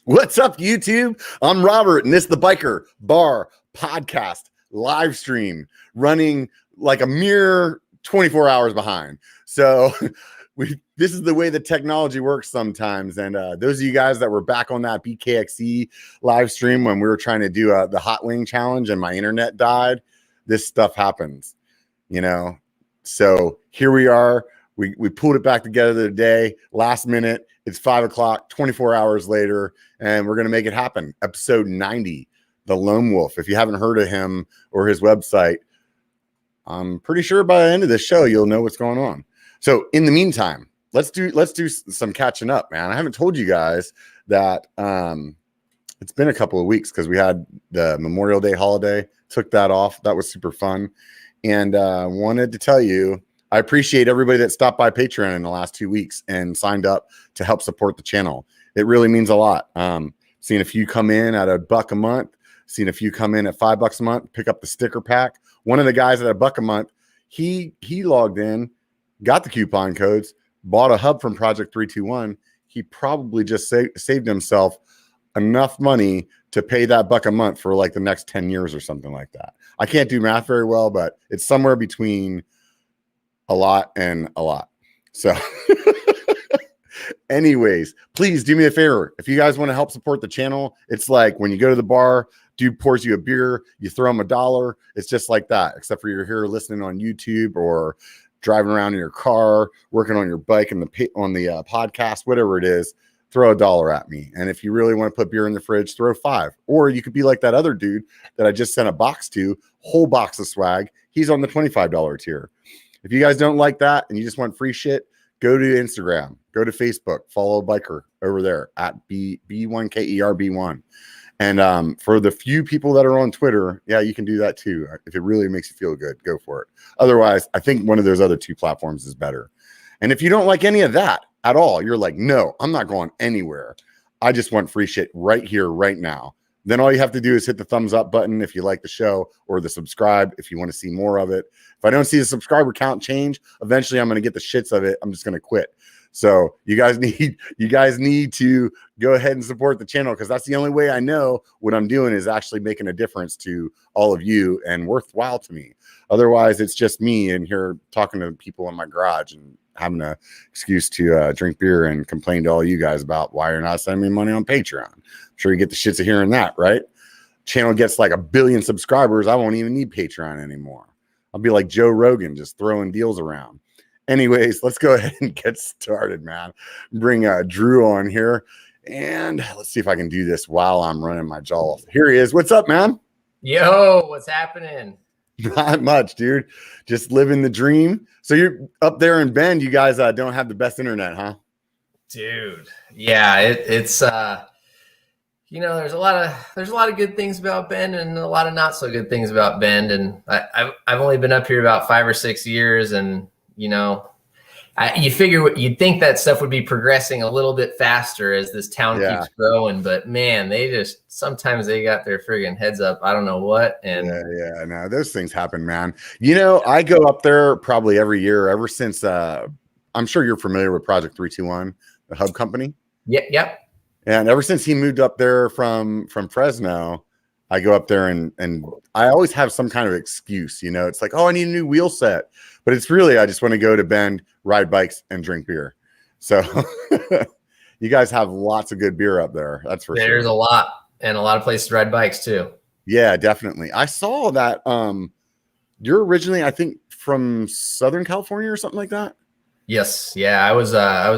What's up, YouTube? I'm Robert, and this is the B1KER Bar Podcast live stream running like a mere 24 hours behind. So this is the way the technology works sometimes. And those of you guys that were back on that BKXE live stream when we were trying to do the hot wing challenge and my internet died, this stuff happens, you know? So here we are. We pulled it back together today, last minute. It's 5 o'clock, 24 hours later, and we're going to make it happen. Episode 90, the Loam Wolf. If you haven't heard of him or his website, I'm pretty sure by the end of the show, you'll know what's going on. So in the meantime, let's do some catching up, man. I haven't told you guys that it's been a couple of weeks because we had the Memorial Day holiday, took that off. That was super fun. And wanted to tell you, I appreciate everybody that stopped by Patreon in the last 2 weeks and signed up to help support the channel. It really means a lot. Seeing a few come in at $1 a month, seeing a few come in at $5 a month, pick up the sticker pack. One of the guys at $1 a month, he logged in, got the coupon codes, bought a hub from Project 321. He probably just saved himself enough money to pay that $1 a month for like the next 10 years or something like that. I can't do math very well, but it's somewhere between a lot and a lot. So anyways, please do me a favor. If you guys want to help support the channel, it's like when you go to the bar, dude pours you a beer, you throw him $1. It's just like that, except for you're here listening on YouTube or driving around in your car, working on your bike and on the podcast, whatever it is, throw $1 at me. And if you really want to put beer in the fridge, throw $5. Or you could be like that other dude that I just sent a box to, whole box of swag. He's on the $25 tier. If you guys don't like that and you just want free shit, go to Instagram, go to Facebook, follow B1KER over there at B1KER B1. And for the few people that are on Twitter, yeah, you can do that too. If it really makes you feel good, go for it. Otherwise, I think one of those other two platforms is better. And if you don't like any of that at all, you're like, no, I'm not going anywhere. I just want free shit right here, right now. Then all you have to do is hit the thumbs up button if you like the show, or the subscribe if you want to see more of it. If I don't see the subscriber count change, eventually I'm going to get the shits of it. I'm just going to quit. So you guys need to go ahead and support the channel, because that's the only way I know what I'm doing is actually making a difference to all of you and worthwhile to me. Otherwise, it's just me in here talking to people in my garage and having an excuse to drink beer and complain to all you guys about why you're not sending me money on Patreon. I'm sure you get the shits of hearing that, right? Channel gets like 1 billion subscribers. I won't even need Patreon anymore. I'll be like Joe Rogan, just throwing deals around. Anyways, let's go ahead and get started, man. Bring Drew on here, and let's see if I can do this while I'm running my jaw. Here he is. What's up, man? Yo, what's happening? Not much, dude. Just living the dream. So you're up there in Bend. You guys don't have the best internet, huh? Dude, yeah, it's you know, there's a lot of good things about Bend and a lot of not so good things about Bend. And I've only been up here about 5 or 6 years, and you know, you'd think that stuff would be progressing a little bit faster as this town keeps growing, but man, sometimes they got their friggin' heads up. I don't know what. And no, those things happen, man. You know, I go up there probably every year ever since. I'm sure you're familiar with Project 321, the hub company. Yep. And ever since he moved up there from Fresno, I go up there and I always have some kind of excuse, you know. It's like, oh, I need a new wheel set. But it's really, I just want to go to Bend, ride bikes, and drink beer. So you guys have lots of good beer up there. That's for sure. There's a lot, and a lot of places to ride bikes too. Yeah, definitely. I saw that you're originally, I think, from Southern California or something like that. Yes. Yeah, I was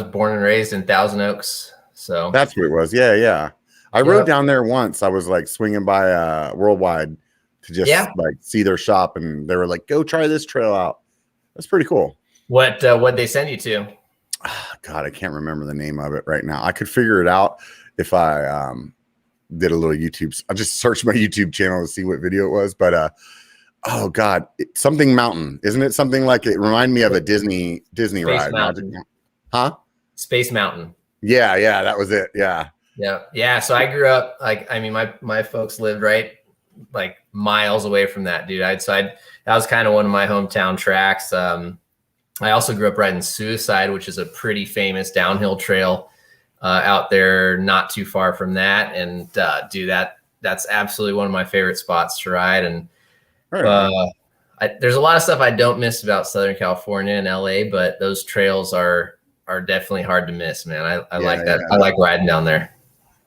born and raised in Thousand Oaks. So that's what it was. Yeah. I rode down there once. I was like swinging by Worldwide to just like see their shop, and they were like, go try this trail out. That's pretty cool. What'd they send you to? God, I can't remember the name of it right now. I could figure it out if I did a little YouTube. I just searched my YouTube channel to see what video it was. But oh God, something mountain, isn't it? Something like it reminded me of a Disney Space ride. Mountain. Huh? Space Mountain. Yeah, that was it. Yeah. So I grew up my folks lived right like miles away from that, dude. That was kind of one of my hometown tracks. I also grew up riding Suicide, which is a pretty famous downhill trail out there not too far from that. And dude, that's absolutely one of my favorite spots to ride. And there's a lot of stuff I don't miss about Southern California and LA, but those trails are definitely hard to miss, man. I like that. I like riding down there.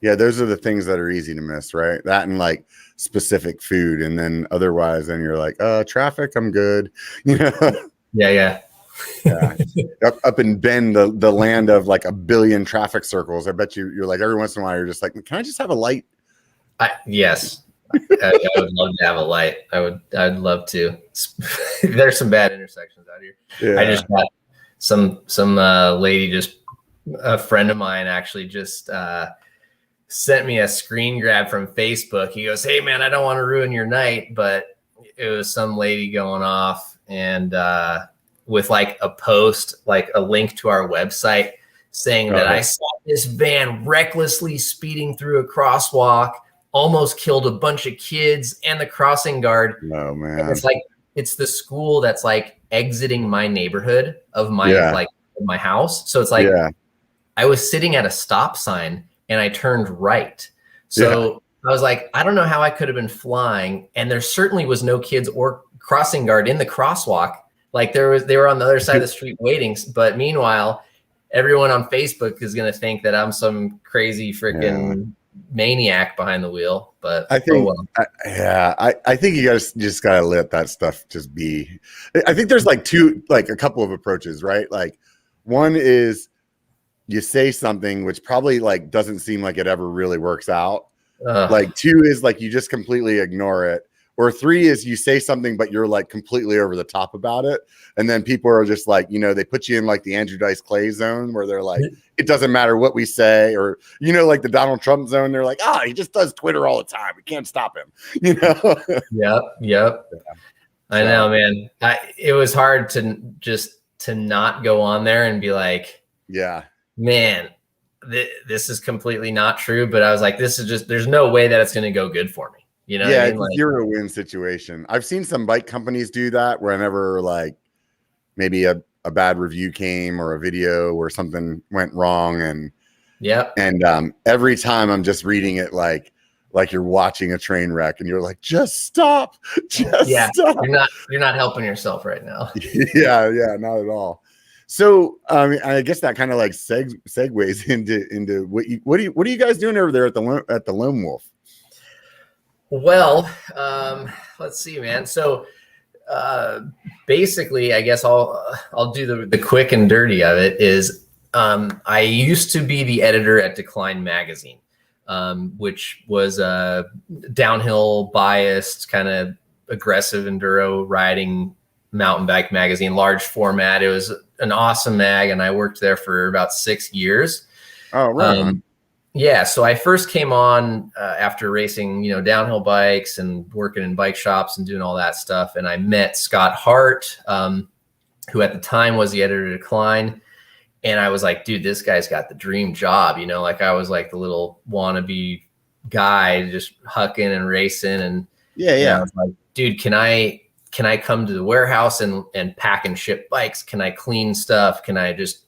Yeah, those are the things that are easy to miss, right? That and like specific food, and then otherwise, then you're like, traffic, I'm good. Yeah. Up in Bend, the land of like a billion traffic circles. I bet you're like every once in a while, you're just like, can I just have a light? Yes. I would love to have a light. I'd love to. There's some bad intersections out here. Yeah. I just got some lady, just a friend of mine, actually just sent me a screen grab from Facebook. He goes, "Hey man, I don't want to ruin your night," but it was some lady going off and with like a post, like a link to our website saying that I saw this van recklessly speeding through a crosswalk, almost killed a bunch of kids and the crossing guard. Oh man. And it's like, it's the school that's like exiting my neighborhood of my, like my house. So it's like, I was sitting at a stop sign and I turned right. So I was like, I don't know how I could have been flying. And there certainly was no kids or crossing guard in the crosswalk. Like they were on the other side of the street waiting. But meanwhile, everyone on Facebook is going to think that I'm some crazy freaking maniac behind the wheel. But I think, I think you guys just got to let that stuff just be. I think there's like a couple of approaches, right? Like one is you say something which probably like doesn't seem like it ever really works out. Like two is like you just completely ignore it. Or three is you say something, but you're like completely over the top about it. And then people are just like, they put you in like the Andrew Dice Clay zone where they're like, it doesn't matter what we say, or, like the Donald Trump zone. They're like, he just does Twitter all the time. We can't stop him, Yep. Yeah. I know, man. It was hard to not go on there and be like, man, this is completely not true. But I was like, there's no way that it's going to go good for me. It's a zero-win situation. I've seen some bike companies do that whenever like maybe a bad review came or a video where something went wrong, and every time I'm just reading it like you're watching a train wreck, and you're like, just stop, stop. You're not helping yourself right now. yeah, not at all. So I guess that kind of like segues into what are you guys doing over there at the Loam Wolf? Well, let's see, man. So basically, I guess I'll do the quick and dirty of it. Is I used to be the editor at Decline Magazine, which was a downhill biased, kind of aggressive enduro riding mountain bike magazine, large format. It was an awesome mag, and I worked there for about 6 years. Oh, right. So I first came on after racing, downhill bikes and working in bike shops and doing all that stuff. And I met Scott Hart, who at the time was the editor of Decline. And I was like, dude, this guy's got the dream job. Like I was like the little wannabe guy just hucking and racing. And I was like, dude, can I come to the warehouse and pack and ship bikes? Can I clean stuff? Can I just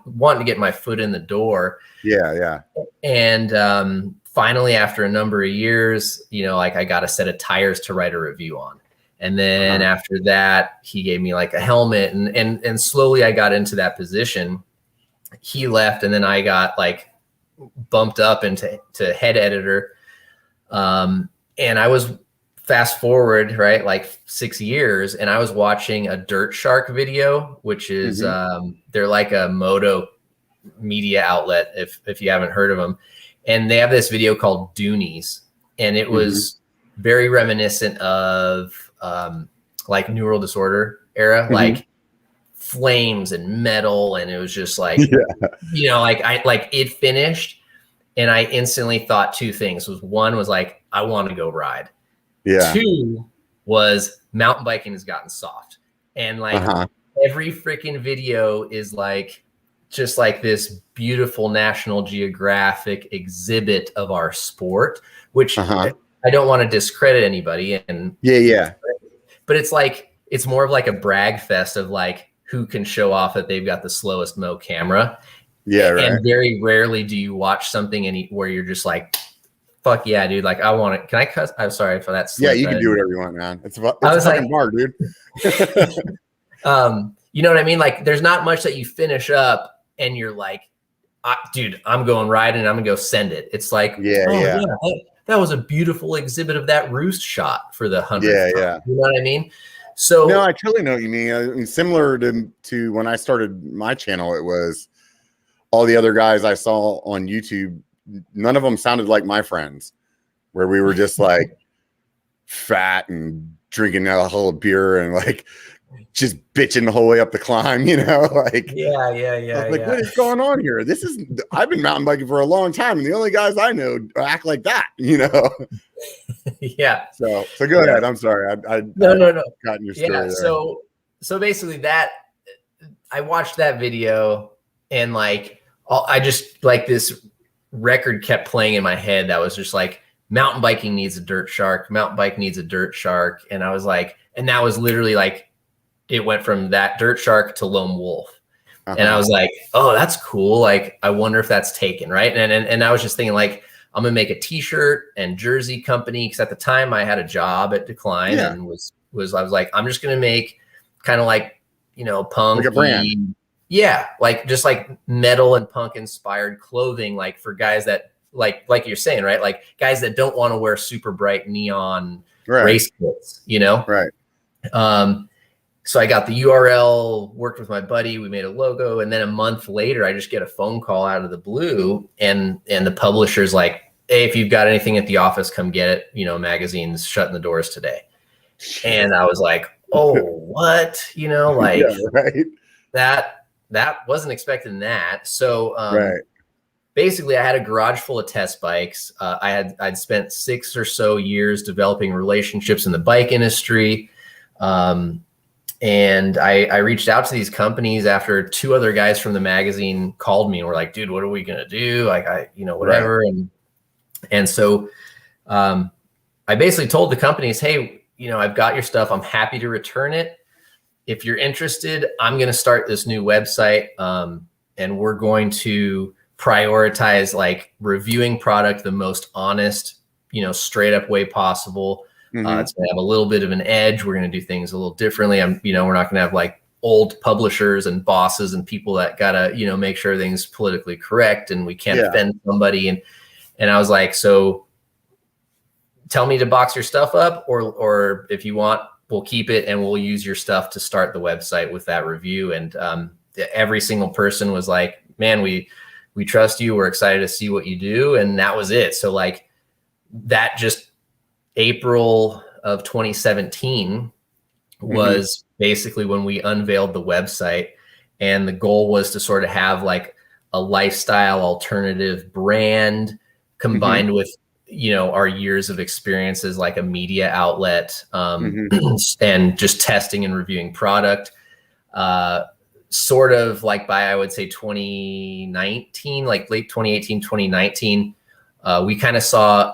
wanting to get my foot in the door? Yeah. And finally, after a number of years, like I got a set of tires to write a review on. And then after that, he gave me like a helmet, and slowly I got into that position. He left, and then I got like bumped up into head editor. And I was fast forward, right, like 6 years, and I was watching a Dirt Shark video, which is they're like a moto media outlet, if you haven't heard of them. And they have this video called Doonies, and it was very reminiscent of like Neural Disorder era, like flames and metal, and it was just like like it finished, and I instantly thought two things. One was like, I want to go ride. Two was mountain biking has gotten soft, and like every freaking video is like just like this beautiful National Geographic exhibit of our sport, which I don't want to discredit anybody. And but it's like, it's more of like a brag fest of like who can show off that they've got the slowest mo camera. Yeah, right. And very rarely do you watch something where you're just like, fuck yeah, dude. Like, I want it. Can I cuss? I'm sorry for that. Yeah, you can do whatever you want, man. It's a I was fucking like, bar, dude. you know what I mean? Like, there's not much that you finish up and you're like, dude, I'm going riding. I'm gonna go send it. It's like, yeah. That was a beautiful exhibit of that roost shot for the 100th Yeah, time. yeah. You know what I mean? So no, I totally know what you mean. I mean, similar to when I started my channel, it was all the other guys I saw on YouTube. None of them sounded like my friends, where we were just like fat and drinking a whole beer and like just bitching the whole way up the climb, you know, like, yeah. I was like, what is going on here? I've been mountain biking for a long time, and the only guys I know act like that, you know? Yeah. So go ahead. I'm sorry. No. Got in your story there. So basically that I watched that video and like, I just like this record kept playing in my head that was just like, mountain biking needs a dirt shark. Mountain bike needs a dirt shark. And I was like, and that was literally like, it went from that dirt shark to Loam Wolf. And I was like, oh, that's cool. Like, I wonder if that's taken. Right. And I was just thinking like, I'm going to make a t-shirt and jersey company. Cause at the time I had a job at Decline and I was like, I'm just going to make kind of like, you know, punk, like a brand. Yeah. Like just like metal and punk inspired clothing, like for guys that like you're saying, right? Like guys that don't want to wear super bright neon race kits, you know? Right. So I got the URL, worked with my buddy, we made a logo, and then a month later, I just get a phone call out of the blue, and the publisher's like, hey, if you've got anything at the office, come get it. You know, magazine's shutting the doors today. And I was like, oh, what? You know, like that wasn't expecting that. So basically I had a garage full of test bikes. I'd spent 6 or so years developing relationships in the bike industry. And I reached out to these companies after 2 other guys from the magazine called me and were like, dude, what are we going to do? Like, whatever. And so, I basically told the companies, hey, you know, I've got your stuff. I'm happy to return it. If you're interested, I'm going to start this new website. And we're going to prioritize like reviewing product the most honest, you know, straight up way possible. It's going to have a little bit of an edge. We're going to do things a little differently. We're not going to have like old publishers and bosses and people that got to, you know, make sure everything's politically correct and we can't offend somebody. And I was like, so tell me to box your stuff up or if you want, we'll keep it and we'll use your stuff to start the website with that review. And every single person was like, man, we trust you. We're excited to see what you do. And that was it. So like that just April of 2017 was basically when we unveiled the website, and the goal was to sort of have like a lifestyle alternative brand combined with, you know, our years of experiences like a media outlet, and just testing and reviewing product, sort of like by, I would say 2019, like late 2018, 2019, we kind of saw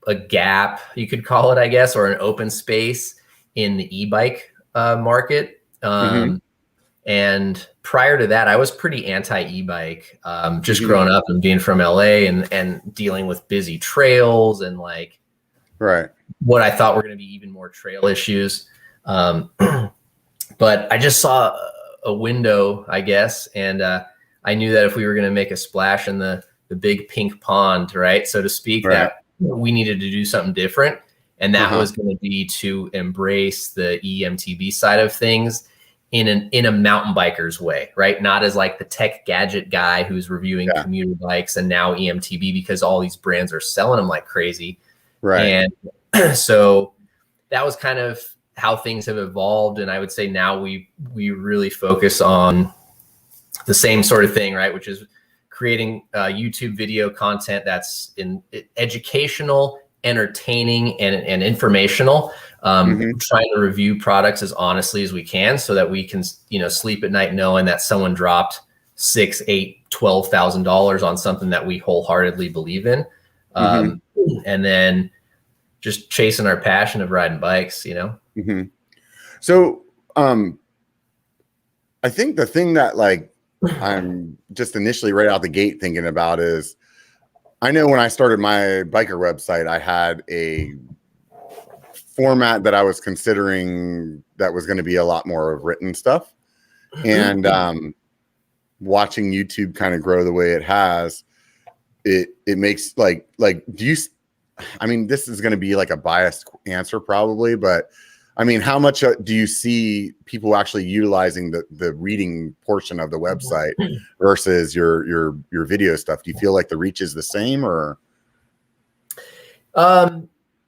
a gap, you could call it, I guess, or an open space in the e-bike market. And prior to that, I was pretty anti e-bike, just growing up and being from LA and dealing with busy trails and like what I thought were going to be even more trail issues. But I just saw a window, I guess. And I knew that if we were going to make a splash in the big pink pond, right, so to speak, that we needed to do something different. And that was going to be to embrace the EMTB side of things in a mountain biker's way, right? Not as like the tech gadget guy who's reviewing commuter bikes and now EMTB because all these brands are selling them like crazy. And so that was kind of how things have evolved. And I would say now we really focus on the same sort of thing, right? Which is creating YouTube video content that's educational, entertaining, and informational. Trying to review products as honestly as we can so that we can, you know, sleep at night knowing that someone dropped $6,000, $8,000, $12,000 on something that we wholeheartedly believe in. And then just chasing our passion of riding bikes, you know? So I think the thing that like I'm just initially right out the gate thinking about is, I know when I started my biker website, I had a format that I was considering that was going to be a lot more of written stuff. And watching YouTube kind of grow the way it has, it makes like do you, I mean, this is going to be like a biased answer probably, but I mean, how much do you see people actually utilizing the reading portion of the website versus your video stuff? Do you feel like the reach is the same, or?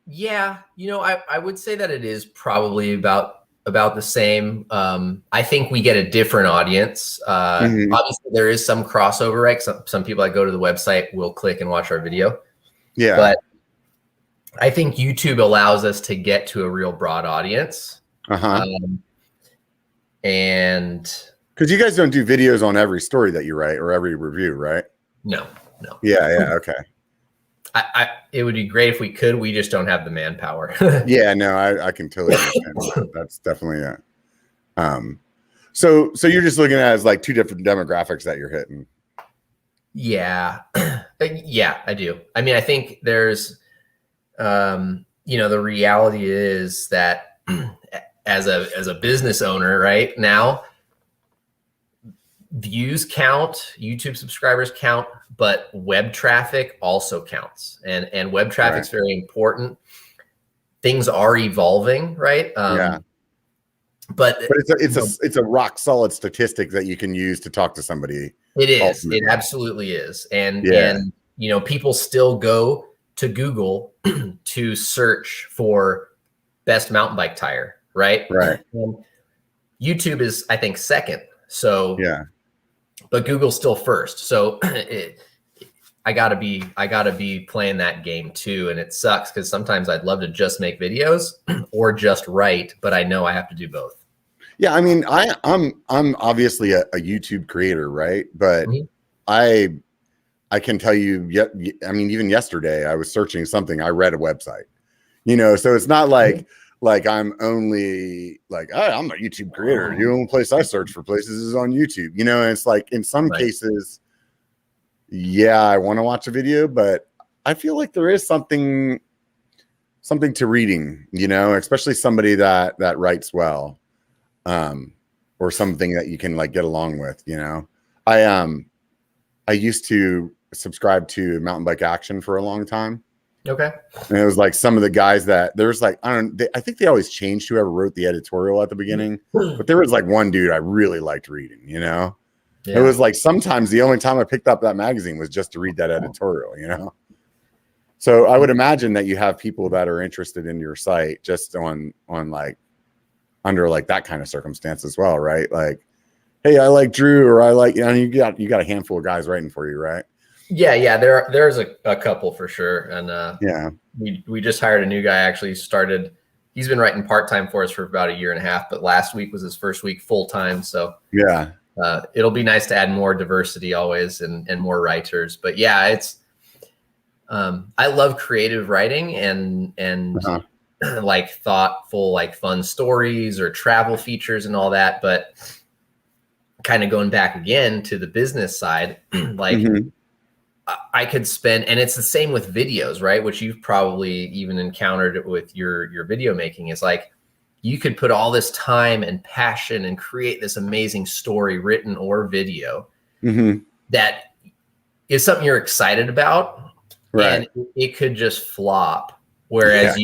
Yeah, I would say that it is probably about the same. I think we get a different audience. Obviously there is some crossover, right? Some people that go to the website will click and watch our video. Yeah. But I think YouTube allows us to get to a real broad audience. And because you guys don't do videos on every story that you write or every review, right? No. Yeah. Okay. It would be great if we could. We just don't have the manpower. Yeah, no, I can totally understand. That's definitely it. So you're just looking at it as like two different demographics that you're hitting. Yeah. Yeah, I do. I mean, I think there's, the reality is that as a business owner right now, views count, YouTube subscribers count, but web traffic also counts. And web traffic's very important. Things are evolving, right? But it's a rock solid statistic that you can use to talk to somebody. It is. Ultimately. It absolutely is. And people still go to Google to search for best mountain bike tire, right? Right. And YouTube is, I think, second. So yeah. But Google's still first. So I gotta be playing that game too. And it sucks because sometimes I'd love to just make videos or just write, but I know I have to do both. Yeah, I mean, I'm obviously a YouTube creator, right? But I can tell you, I mean, even yesterday I was searching something, I read a website, so it's not like I'm only like, I'm a YouTube creator. The only place I search for places is on YouTube, and it's like in some cases, yeah, I want to watch a video, but I feel like there is something to reading, especially somebody that writes well, or something that you can like get along with, I used to subscribe to Mountain Bike Action for a long time. Okay. And it was like some of the guys that there's like, I think they always changed whoever wrote the editorial at the beginning, but there was like one dude I really liked reading, Yeah. It was like sometimes the only time I picked up that magazine was just to read that editorial, So I would imagine that you have people that are interested in your site just on like under like that kind of circumstance as well, right? Like, hey, I like Drew, or I like, you got a handful of guys writing for you, right? Yeah. There's a couple for sure. And we just hired a new guy, actually started. He's been writing part-time for us for about a year and a half, but last week was his first week full-time. So yeah. It'll be nice to add more diversity always and more writers. But yeah, it's I love creative writing and like thoughtful, like fun stories or travel features and all that. But kind of going back again to the business side, like I could spend, and it's the same with videos, right? Which you've probably even encountered with your video making, is like, you could put all this time and passion and create this amazing story, written or video, that is something you're excited about, right? And it could just flop. Whereas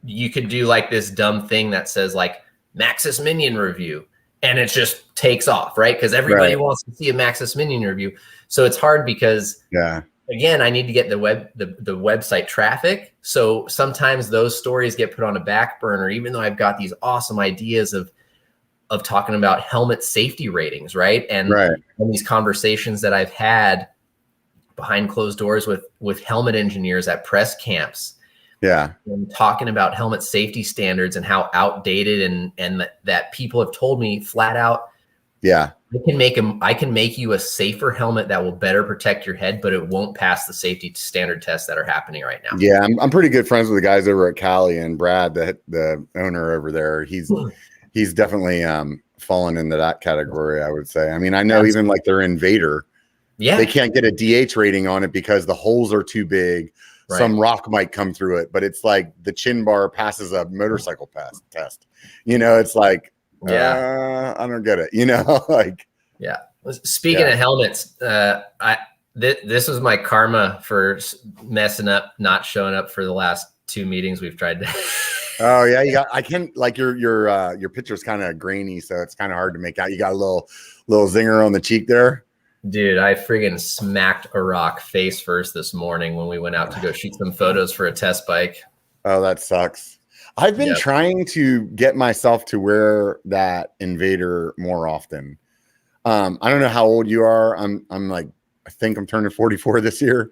you could do like this dumb thing that says like Maxis Minion review, and it just takes off, right? Because everybody wants to see a Maxis Minion review. So it's hard because again, I need to get the website traffic. So sometimes those stories get put on a back burner, even though I've got these awesome ideas of talking about helmet safety ratings, right? And these conversations that I've had behind closed doors with helmet engineers at press camps. Yeah. And talking about helmet safety standards and how outdated and that people have told me flat out. Yeah. I can make you a safer helmet that will better protect your head, but it won't pass the safety standard tests that are happening right now. Yeah. I'm pretty good friends with the guys over at Cali, and Brad, the owner over there. He's definitely, fallen into that category, I would say. I mean, I know even like their Invader, they can't get a DH rating on it because the holes are too big. Right. Some rock might come through it, but it's like the chin bar passes a motorcycle test. You know, it's like, I don't get it. You know, like, yeah. Speaking of helmets, this was my karma for messing up, not showing up for the last 2 meetings we've tried to. Oh yeah, I can like your picture's kind of grainy, so it's kind of hard to make out. You got a little zinger on the cheek there. Dude, I friggin' smacked a rock face first this morning when we went out to go shoot some photos for a test bike. Oh, that sucks. I've been trying to get myself to wear that Invader more often. I don't know how old you are. I'm like, I think I'm turning 44 this year.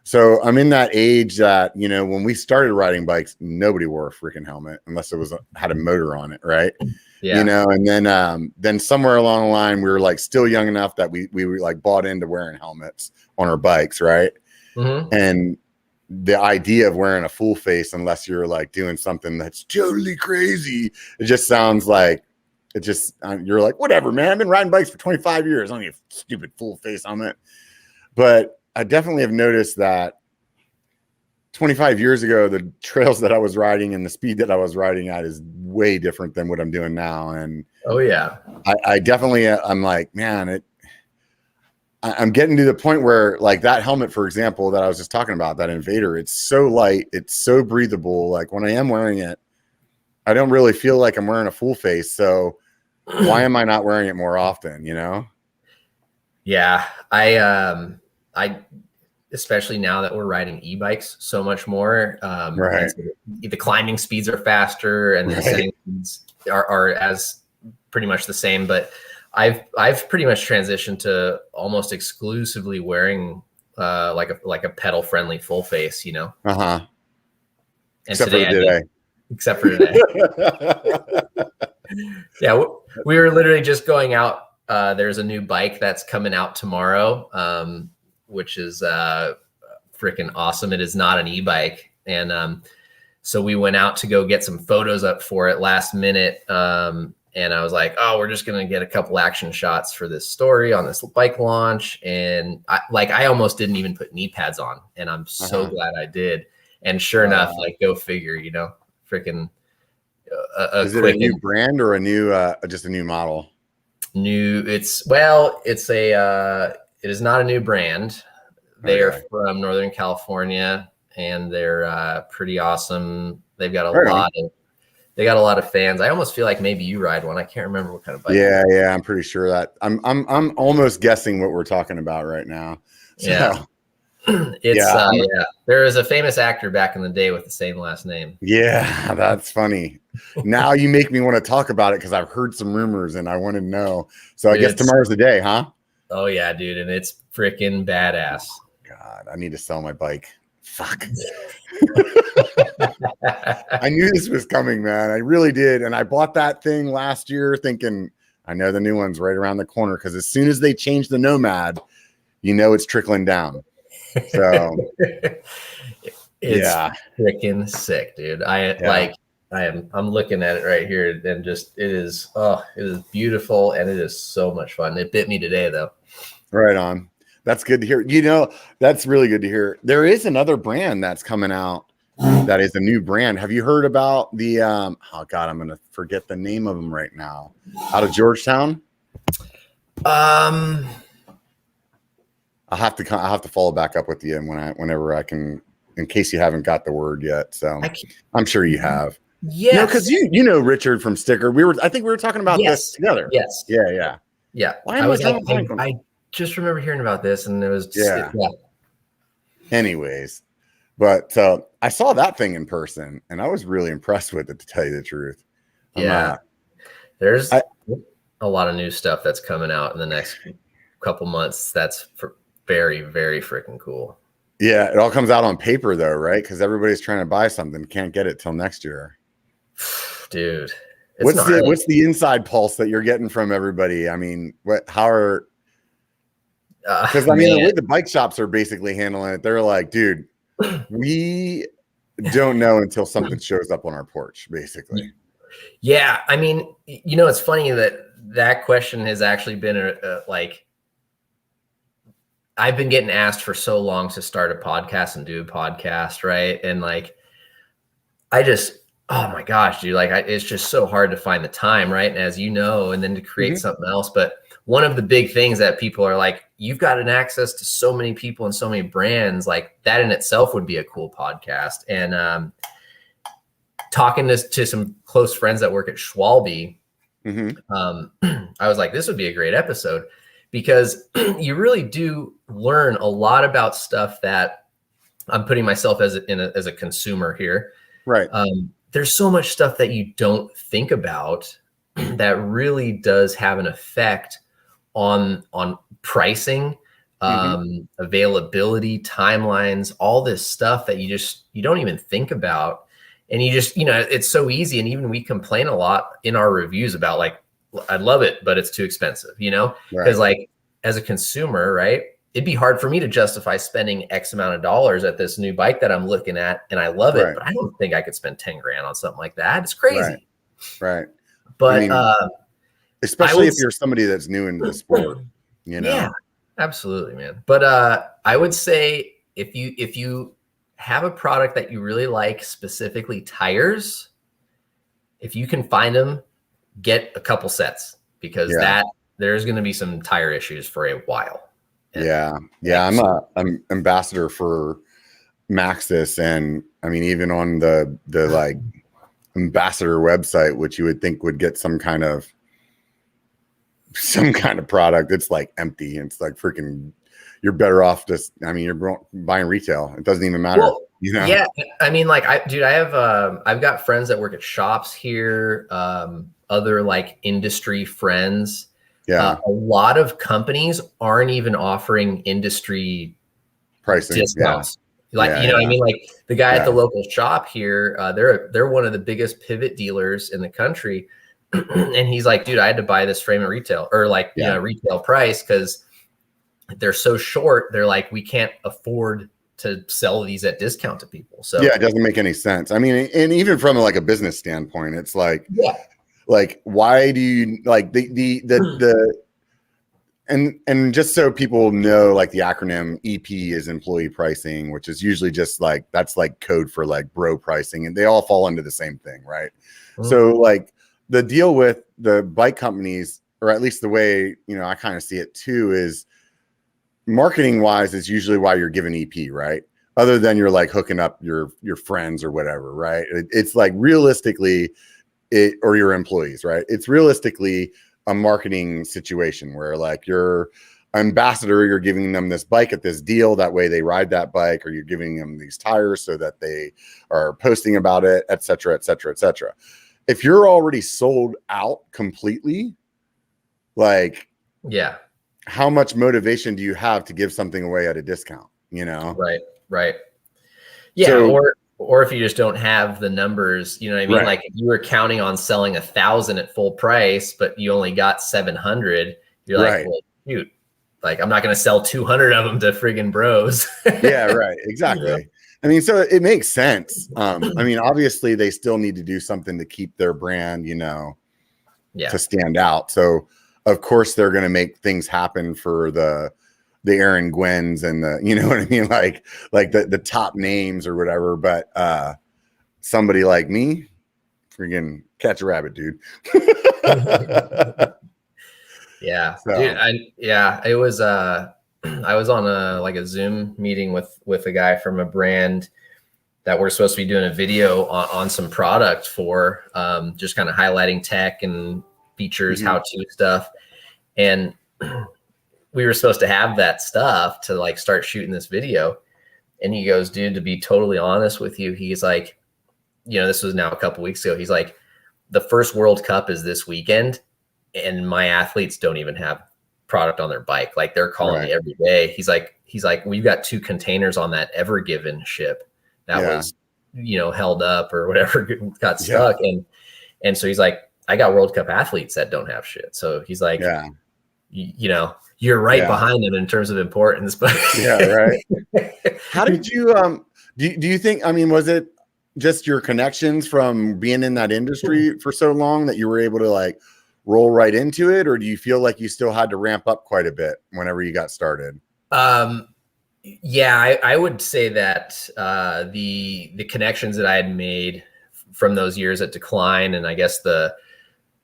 So I'm in that age that, you know, when we started riding bikes, nobody wore a freaking helmet unless it had a motor on it, right? Yeah. You know, and then somewhere along the line, we were like still young enough that we were like bought into wearing helmets on our bikes, right? Mm-hmm. And the idea of wearing a full face, unless you're like doing something that's totally crazy, it just sounds like you're like, whatever, man. I've been riding bikes for 25 years. I don't need a stupid full face helmet. But I definitely have noticed that 25 years ago, the trails that I was riding and the speed that I was riding at is way different than what I'm doing now. And I definitely, I'm like, man, I'm getting to the point where like that helmet, for example, that I was just talking about, that Invader, it's so light, it's so breathable. Like when I am wearing it, I don't really feel like I'm wearing a full face. So why am I not wearing it more often? You know? Yeah. I especially now that we're riding e-bikes so much more, right. The climbing speeds are faster and the setting speeds are as pretty much the same, but I've pretty much transitioned to almost exclusively wearing like a pedal friendly full face, you know? Uh-huh. And except for today. Yeah. We were literally just going out. There's a new bike that's coming out tomorrow, which is freaking awesome. It is not an e-bike. And so we went out to go get some photos up for it last minute. And I was like, oh, we're just going to get a couple action shots for this story on this bike launch. And I almost didn't even put knee pads on. And I'm so glad I did. And sure enough, like, go figure, you know, freaking. Is it a new brand or a new, just a new model? It is not a new brand. They are from Northern California and they're pretty awesome. They've got a lot of fans. I almost feel like maybe you ride one. I can't remember what kind of bike. Yeah, I'm pretty sure that I'm almost guessing what we're talking about right now. So, yeah. There is a famous actor back in the day with the same last name. Yeah, that's funny. Now you make me want to talk about it because I've heard some rumors and I want to know. So I guess tomorrow's the day, huh? Oh yeah, dude, and it's freaking badass. God, I need to sell my bike. Fuck. I knew this was coming, man. I really did. And I bought that thing last year thinking, I know the new one's right around the corner because as soon as they change the Nomad, you know it's trickling down. So it's freaking sick, dude. I'm looking at it right here and just it is beautiful and it is so much fun. It bit me today though. Right on. That's good to hear. You know, that's really good to hear. There is another brand that's coming out that is a new brand. Have you heard about the oh God, I'm gonna forget the name of them right now. Out of Georgetown? I'll have to follow back up with you whenever I can, in case you haven't got the word yet. So I'm sure you have. Yes. No, because you know Richard from Sticker. I think we were talking about this together. Yes. Yeah. Why am I just remember hearing about this and it was just Anyways, but I saw that thing in person and I was really impressed with it, to tell you the truth. There's a lot of new stuff that's coming out in the next couple months. That's very, very freaking cool. Yeah, it all comes out on paper though, right? Because everybody's trying to buy something, can't get it till next year. Dude, what's the inside pulse that you're getting from everybody? I mean, because the way the bike shops are basically handling it, they're like, dude, we don't know until something shows up on our porch, basically. Yeah, I mean, you know, it's funny that that question has actually been like, I've been getting asked for so long to start a podcast and do a podcast. Right. And like, oh my gosh, dude, like it's just so hard to find the time. Right. And as you know, and then to create something else. But one of the big things that people are like, you've got an access to so many people and so many brands, like that in itself would be a cool podcast. And talking to some close friends that work at Schwalbe, I was like, this would be a great episode, because you really do learn a lot about stuff that I'm putting myself as a consumer here. Right. There's so much stuff that you don't think about that really does have an effect on pricing, availability, timelines, all this stuff that you don't even think about. And it's so easy. And even we complain a lot in our reviews about like, I love it, but it's too expensive, because like as a consumer, right, it'd be hard for me to justify spending X amount of dollars at this new bike that I'm looking at, and I love it, but I don't think I could spend 10 grand on something like that. It's crazy. Right. But especially if you're somebody that's new into the sport, Yeah, absolutely, man. But I would say if you have a product that you really like, specifically tires, if you can find them, get a couple sets, because there's going to be some tire issues for a while. And I'm ambassador for Maxxis, and I mean, even on the like ambassador website, which you would think would get some kind of product, it's like empty. It's like freaking, you're better off you're buying retail. It doesn't even matter. Well, yeah. I mean, like I've got friends that work at shops here, other like industry friends. Yeah. A lot of companies aren't even offering industry pricing discounts. What I mean? Like the guy at the local shop here, they're one of the biggest pivot dealers in the country. And he's like, dude, I had to buy this frame at retail, or like, retail price, because they're so short. They're like, we can't afford to sell these at discount to people. So it doesn't make any sense. I mean, and even from like a business standpoint, it's like, like, why do you like and just so people know, like the acronym EP is employee pricing, which is usually just like, that's like code for like bro pricing, and they all fall into the same thing. Right. So like the deal with the bike companies, or at least the way, I kind of see it too, is marketing wise is usually why you're giving EP, right? Other than you're like hooking up your friends or whatever, right? It's like realistically or your employees, right? It's realistically a marketing situation where like your ambassador, you're giving them this bike at this deal, that way they ride that bike, or you're giving them these tires so that they are posting about it, et cetera, et cetera, et cetera. If you're already sold out completely, like, how much motivation do you have to give something away at a discount, Right. Yeah. So, or if you just don't have the numbers, you know what I mean? Right. Like if you were counting on selling 1,000 at full price, but you only got 700, you're like, well, shoot, like I'm not going to sell 200 of them to friggin' bros. Yeah, right. Exactly. I mean, so it makes sense. I mean, obviously they still need to do something to keep their brand, to stand out. So of course they're going to make things happen for the Aaron Gwens and the, you know what I mean? Like the top names or whatever. But somebody like me, freaking catch a rabbit, dude. Yeah. So. Dude, it was, I was on a Zoom meeting with a guy from a brand that we're supposed to be doing a video on some product for, just kind of highlighting tech and features, how-to stuff. And we were supposed to have that stuff to like start shooting this video. And he goes, dude, to be totally honest with you, he's like, this was now a couple weeks ago. He's like, the first World Cup is this weekend, and my athletes don't even have product on their bike. Like they're calling me every day. He's like, we've got 2 containers on that Ever Given ship that was, held up or whatever, got stuck. And so he's like, I got World Cup athletes that don't have shit. So he's like, you're right behind them in terms of importance, but right. How did you, do you think, I mean, was it just your connections from being in that industry for so long that you were able to like roll right into it, or do you feel like you still had to ramp up quite a bit whenever you got started? Yeah, I would say that the connections that I had made from those years at Decline, and I guess I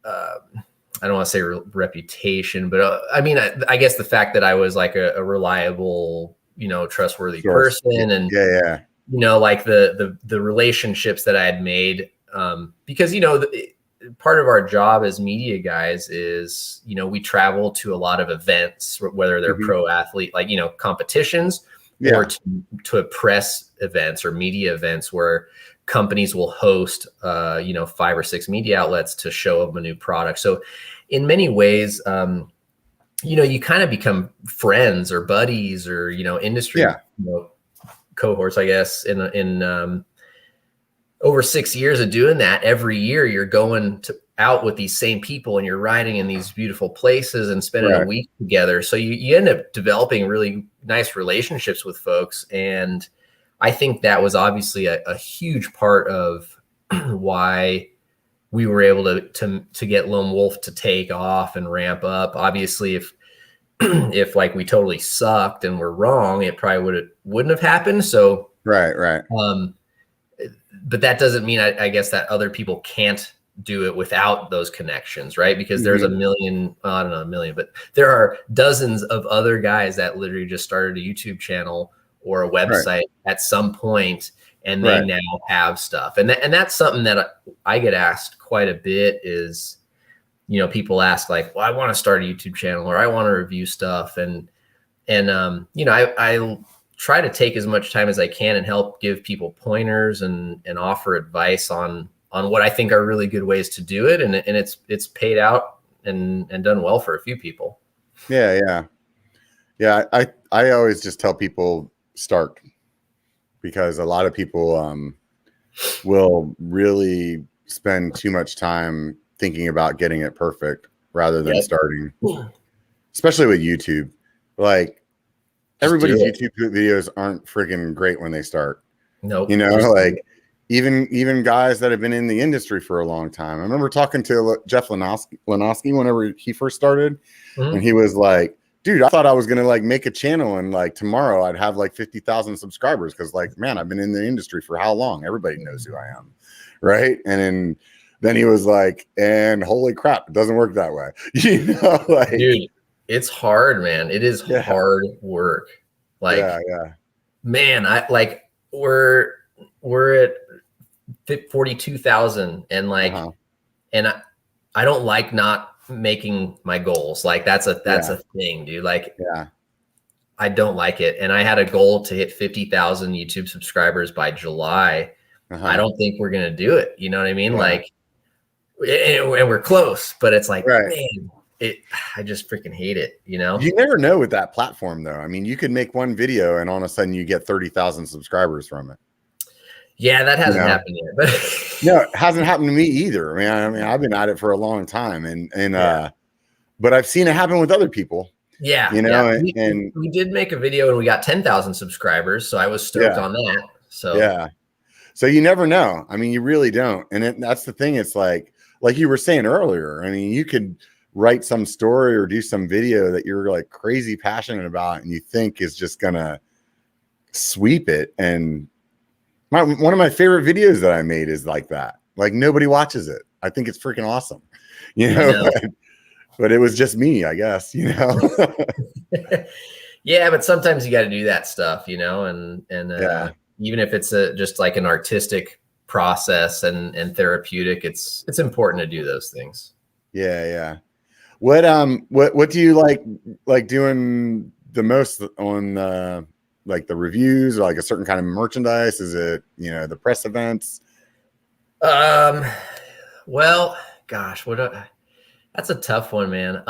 don't want to say reputation, but I mean, I guess the fact that I was like a reliable, trustworthy person, and like the relationships that I had made, because part of our job as media guys is, we travel to a lot of events, whether they're pro athlete, like, competitions, or to press events or media events where companies will host, 5 or 6 media outlets to show them a new product. So in many ways, you kind of become friends or buddies or, industry cohorts, I guess, in over 6 years of doing that. Every year you're going out with these same people and you're riding in these beautiful places and spending a week together. So you end up developing really nice relationships with folks. And I think that was obviously a huge part of why we were able to get Loam Wolf to take off and ramp up. Obviously, if like we totally sucked and we're wrong, it probably wouldn't have happened. So right. But that doesn't mean I guess that other people can't do it without those connections, right? Because there's a million, I don't know, a million, but there are dozens of other guys that literally just started a YouTube channel or a website at some point, and they now have stuff. And that's something that I get asked quite a bit is, people ask like, well, I want to start a YouTube channel or I want to review stuff. And I try to take as much time as I can and help give people pointers and offer advice on what I think are really good ways to do it. And it's paid out and done well for a few people. Yeah. I always just tell people start, because a lot of people will really spend too much time thinking about getting it perfect rather than starting, especially with YouTube. Like everybody's YouTube videos aren't freaking great when they start. Nope. Like even guys that have been in the industry for a long time. I remember talking to Jeff Lenoski whenever he first started, and he was like, dude, I thought I was going to like make a channel and like tomorrow I'd have like 50,000 subscribers. Cause like, man, I've been in the industry for how long? Everybody knows who I am. Right. And then he was like, and holy crap, it doesn't work that way. Like, dude, it's hard, man. It is hard work. Like, man, we're at 42,000 and like, and I don't like not making my goals. Like that's a thing, dude. Like, I don't like it. And I had a goal to hit 50,000 YouTube subscribers by July. I don't think we're going to do it. You know what I mean? Like, and we're close, but it's like, man, I just freaking hate it. You never know with that platform though. I mean, you could make one video and all of a sudden you get 30,000 subscribers from it. Yeah, that hasn't happened yet, but no, it hasn't happened to me either. I mean, I've been at it for a long time, but I've seen it happen with other people. Yeah, and we did make a video and we got 10,000 subscribers, so I was stoked on that. So so you never know. I mean, you really don't, and that's the thing. It's like you were saying earlier. I mean, you could write some story or do some video that you're like crazy passionate about, and you think is just gonna sweep it. And one of my favorite videos that I made is like that. Like nobody watches it. I think it's freaking awesome, but it was just me, I guess, Yeah, but sometimes you got to do that stuff, and even if it's just like an artistic process and therapeutic, it's important to do those things. Yeah. What do you like doing the most on like the reviews or like a certain kind of merchandise? Is it, the press events? Well, gosh, that's a tough one, man.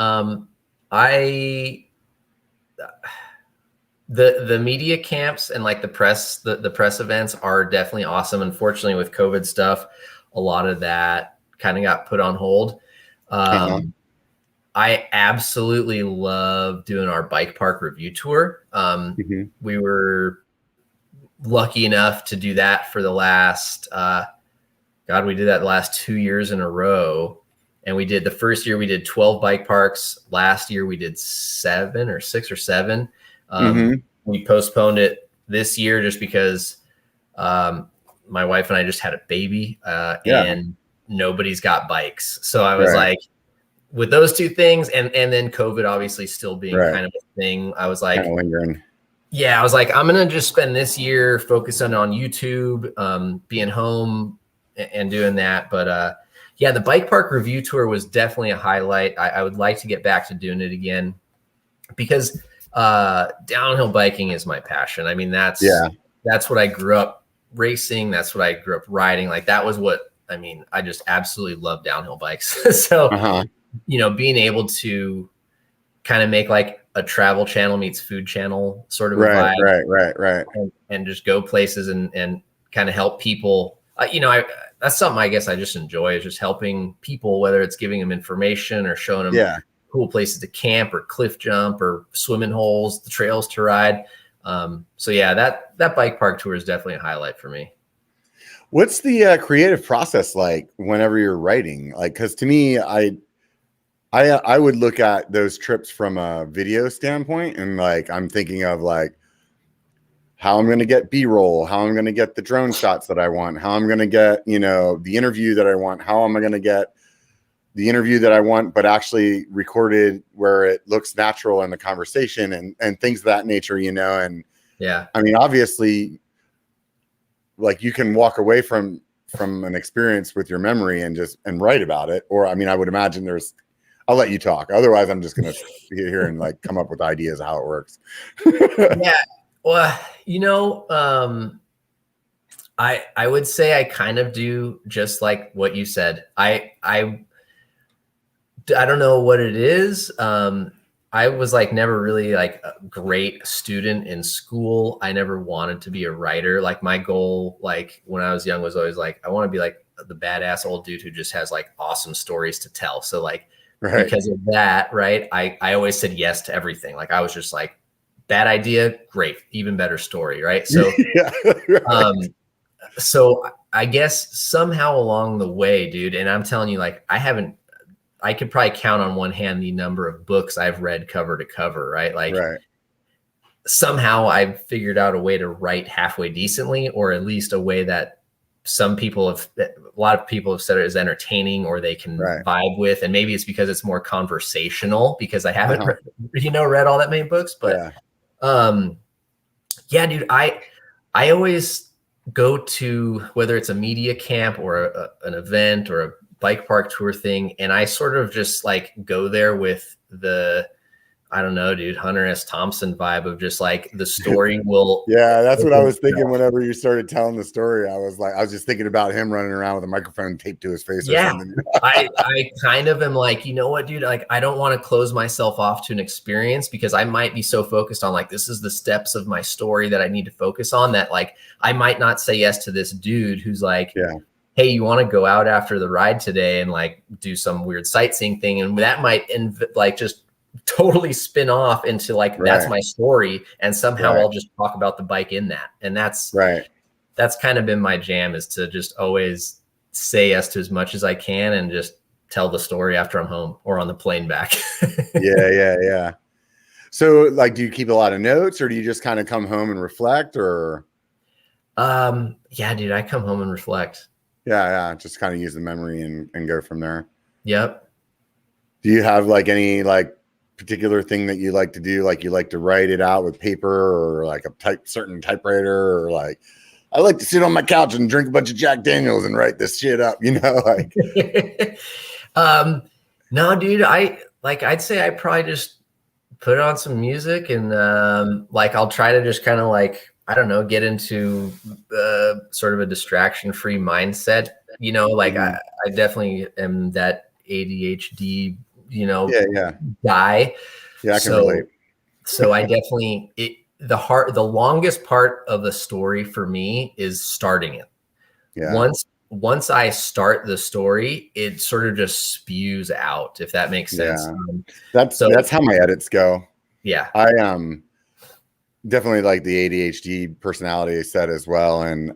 The media camps and like the press events are definitely awesome. Unfortunately, with COVID stuff, a lot of that kind of got put on hold. I absolutely love doing our bike park review tour. We were lucky enough to do that for the last, we did that the last 2 years in a row. And we did the first year we did 12 bike parks. Last year we did 6 or 7. We postponed it this year just because my wife and I just had a baby and nobody's got bikes. So I was like, with those two things and then COVID obviously still being kind of a thing, I was like, yeah, I was like, I'm going to just spend this year focusing on YouTube, being home and doing that. But yeah, the bike park review tour was definitely a highlight. I would like to get back to doing it again because downhill biking is my passion. I mean, that's what I grew up racing. That's what I grew up riding. Like that was what, I mean, I just absolutely love downhill bikes. So, you know, being able to kind of make like a travel channel meets food channel sort of vibe, right. And just go places and kind of help people. You know, that's something I guess I just enjoy is just helping people, whether it's giving them information or showing them cool places to camp or cliff jump or swimming holes, the trails to ride. So yeah, that bike park tour is definitely a highlight for me. What's the creative process like whenever you're writing? Like, because to me, I would look at those trips from a video standpoint and like I'm thinking of like how I'm going to get B-roll, how I'm going to get the drone shots that I want, how I'm going to get, you know, the interview that I want, how am I going to get the interview that I want, but actually recorded where it looks natural in the conversation and things of that nature, you know? And yeah, I mean, obviously like you can walk away from an experience with your memory and write about it. Or, I mean, I would imagine I'll let you talk. Otherwise I'm just going to sit here and like come up with ideas of how it works. Yeah. Well, you know, I would say I kind of do just like what you said. I don't know what it is. I was like never really like a great student in school. I never wanted to be a writer. Like my goal, like when I was young was always like, I want to be like the badass old dude who just has like awesome stories to tell. So like, because of that, right. I always said yes to everything. Like I was just like, bad idea, great, even better story, right? So, so I guess somehow along the way, dude, and I'm telling you, like, I could probably count on one hand the number of books I've read cover to cover, right? Like, somehow I've figured out a way to write halfway decently, or at least a way that a lot of people have said it is entertaining or they can vibe with. And maybe it's because it's more conversational because I haven't, read all that many books, but yeah, dude, I always go to whether it's a media camp or an event or a bike park tour thing. And I sort of just like go there with I don't know, dude, Hunter S. Thompson vibe of just like the story will. Yeah, that's what I was thinking whenever you started telling the story. I was just thinking about him running around with a microphone taped to his face or something. I kind of am like, you know what, dude, like I don't want to close myself off to an experience because I might be so focused on like, this is the steps of my story that I need to focus on that like, I might not say yes to this dude who's like, hey, you want to go out after the ride today and like do some weird sightseeing thing. And that might like just totally spin off into like, that's my story. And somehow I'll just talk about the bike in that. And that's kind of been my jam, is to just always say yes to as much as I can and just tell the story after I'm home or on the plane back. Yeah. So like, do you keep a lot of notes or do you just kind of come home and reflect or? Yeah, dude, I come home and reflect. Yeah. Just kind of use the memory and go from there. Yep. Do you have like any like particular thing that you like to do? Like you like to write it out with paper or like a certain typewriter, or like, I like to sit on my couch and drink a bunch of Jack Daniels and write this shit up, you know, like, no, dude, I'd say I probably just put on some music and, like, I'll try to just kind of like, I don't know, get into sort of a distraction-free mindset, you know, like I definitely am that ADHD, you know, guy. Yeah, I can relate. So I definitely, the longest part of the story for me is starting it. Yeah. Once I start the story, it sort of just spews out, if that makes sense. That's how my edits go. Yeah. I definitely like the ADHD personality set as well. And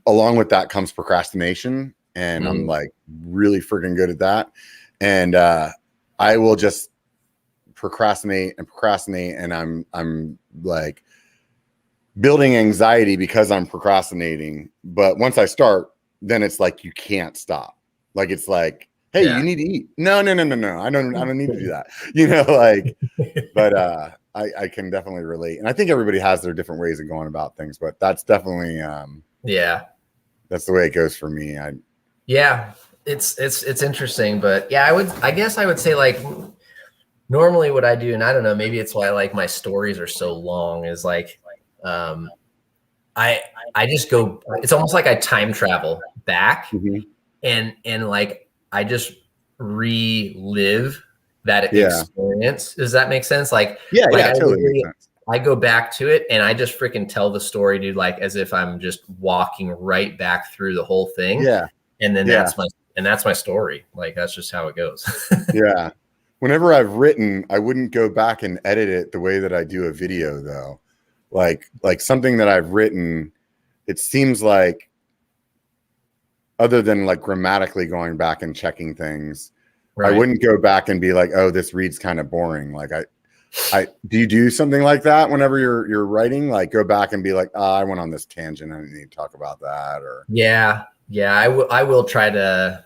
along with that comes procrastination. and I'm like really freaking good at that. And I will just procrastinate, and I'm like building anxiety because I'm procrastinating. But once I start, then it's like you can't stop. Like it's like, hey, you need to eat. No. I don't need to do that. Like, but I can definitely relate. And I think everybody has their different ways of going about things, but that's definitely that's the way it goes for me. It's interesting, but I guess I would say like normally what I do, and I don't know, maybe it's why like my stories are so long, is like I just go, it's almost like I time travel back and like I just relive that experience. Does that make sense? Like, I totally makes sense. I go back to it and I just freaking tell the story, dude, like as if I'm just walking right back through the whole thing. Yeah. And then that's my story. Like, that's just how it goes. Yeah. Whenever I've written, I wouldn't go back and edit it the way that I do a video though. Like something that I've written, it seems like, other than like grammatically going back and checking things, I wouldn't go back and be like, oh, this reads kind of boring. Like I do you do something like that whenever you're writing? Like go back and be like, oh, I went on this tangent. I didn't need to talk about that. Or I will try to.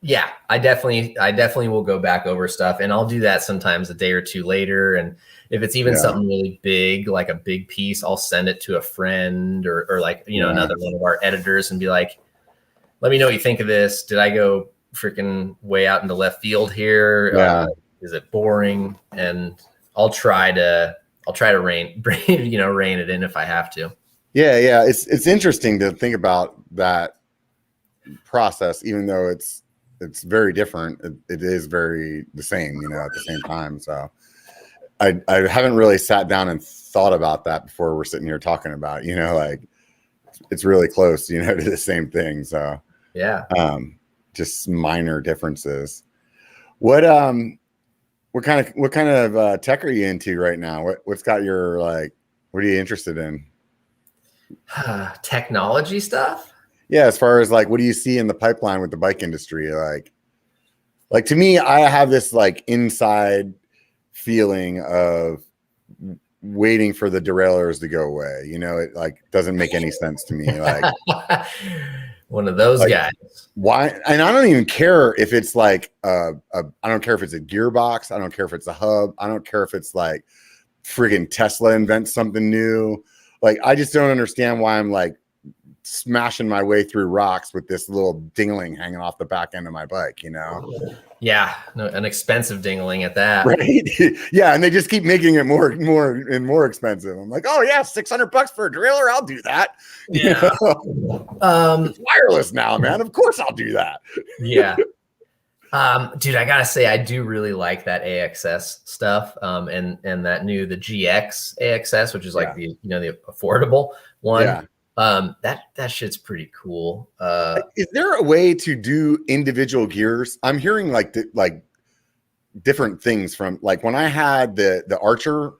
Yeah, I definitely will go back over stuff, and I'll do that sometimes a day or two later. And if it's even something really big, like a big piece, I'll send it to a friend or like, another one of our editors and be like, let me know what you think of this. Did I go freaking way out into left field here? Is it boring? And I'll try to rein it in if I have to. Yeah. It's interesting to think about that process, even though it's very different. It is very the same, at the same time. So I haven't really sat down and thought about that before we're sitting here talking about, like it's really close, to the same thing. So just minor differences. What kind of tech are you into right now? What's got your what are you interested in? Technology stuff? Yeah, as far as like, what do you see in the pipeline with the bike industry? Like to me, I have this like inside feeling of waiting for the derailers to go away. It like doesn't make any sense to me. Like one of those guys. Why? And I don't even care if it's like I don't care if it's a gearbox. I don't care if it's a hub. I don't care if it's like friggin' Tesla invents something new. Like I just don't understand why I'm like smashing my way through rocks with this little dingling hanging off the back end of my bike, Yeah, an expensive dingling at that. Right. Yeah, and they just keep making it more and more expensive. I'm like, oh yeah, $600 for a derailleur, I'll do that. Yeah. It's wireless now, man. Of course I'll do that. Yeah. Dude, I gotta say, I do really like that AXS stuff. And that the GX AXS, which is like the affordable one. Yeah. That shit's pretty cool. Is there a way to do individual gears? I'm hearing like different things from like when I had the Archer.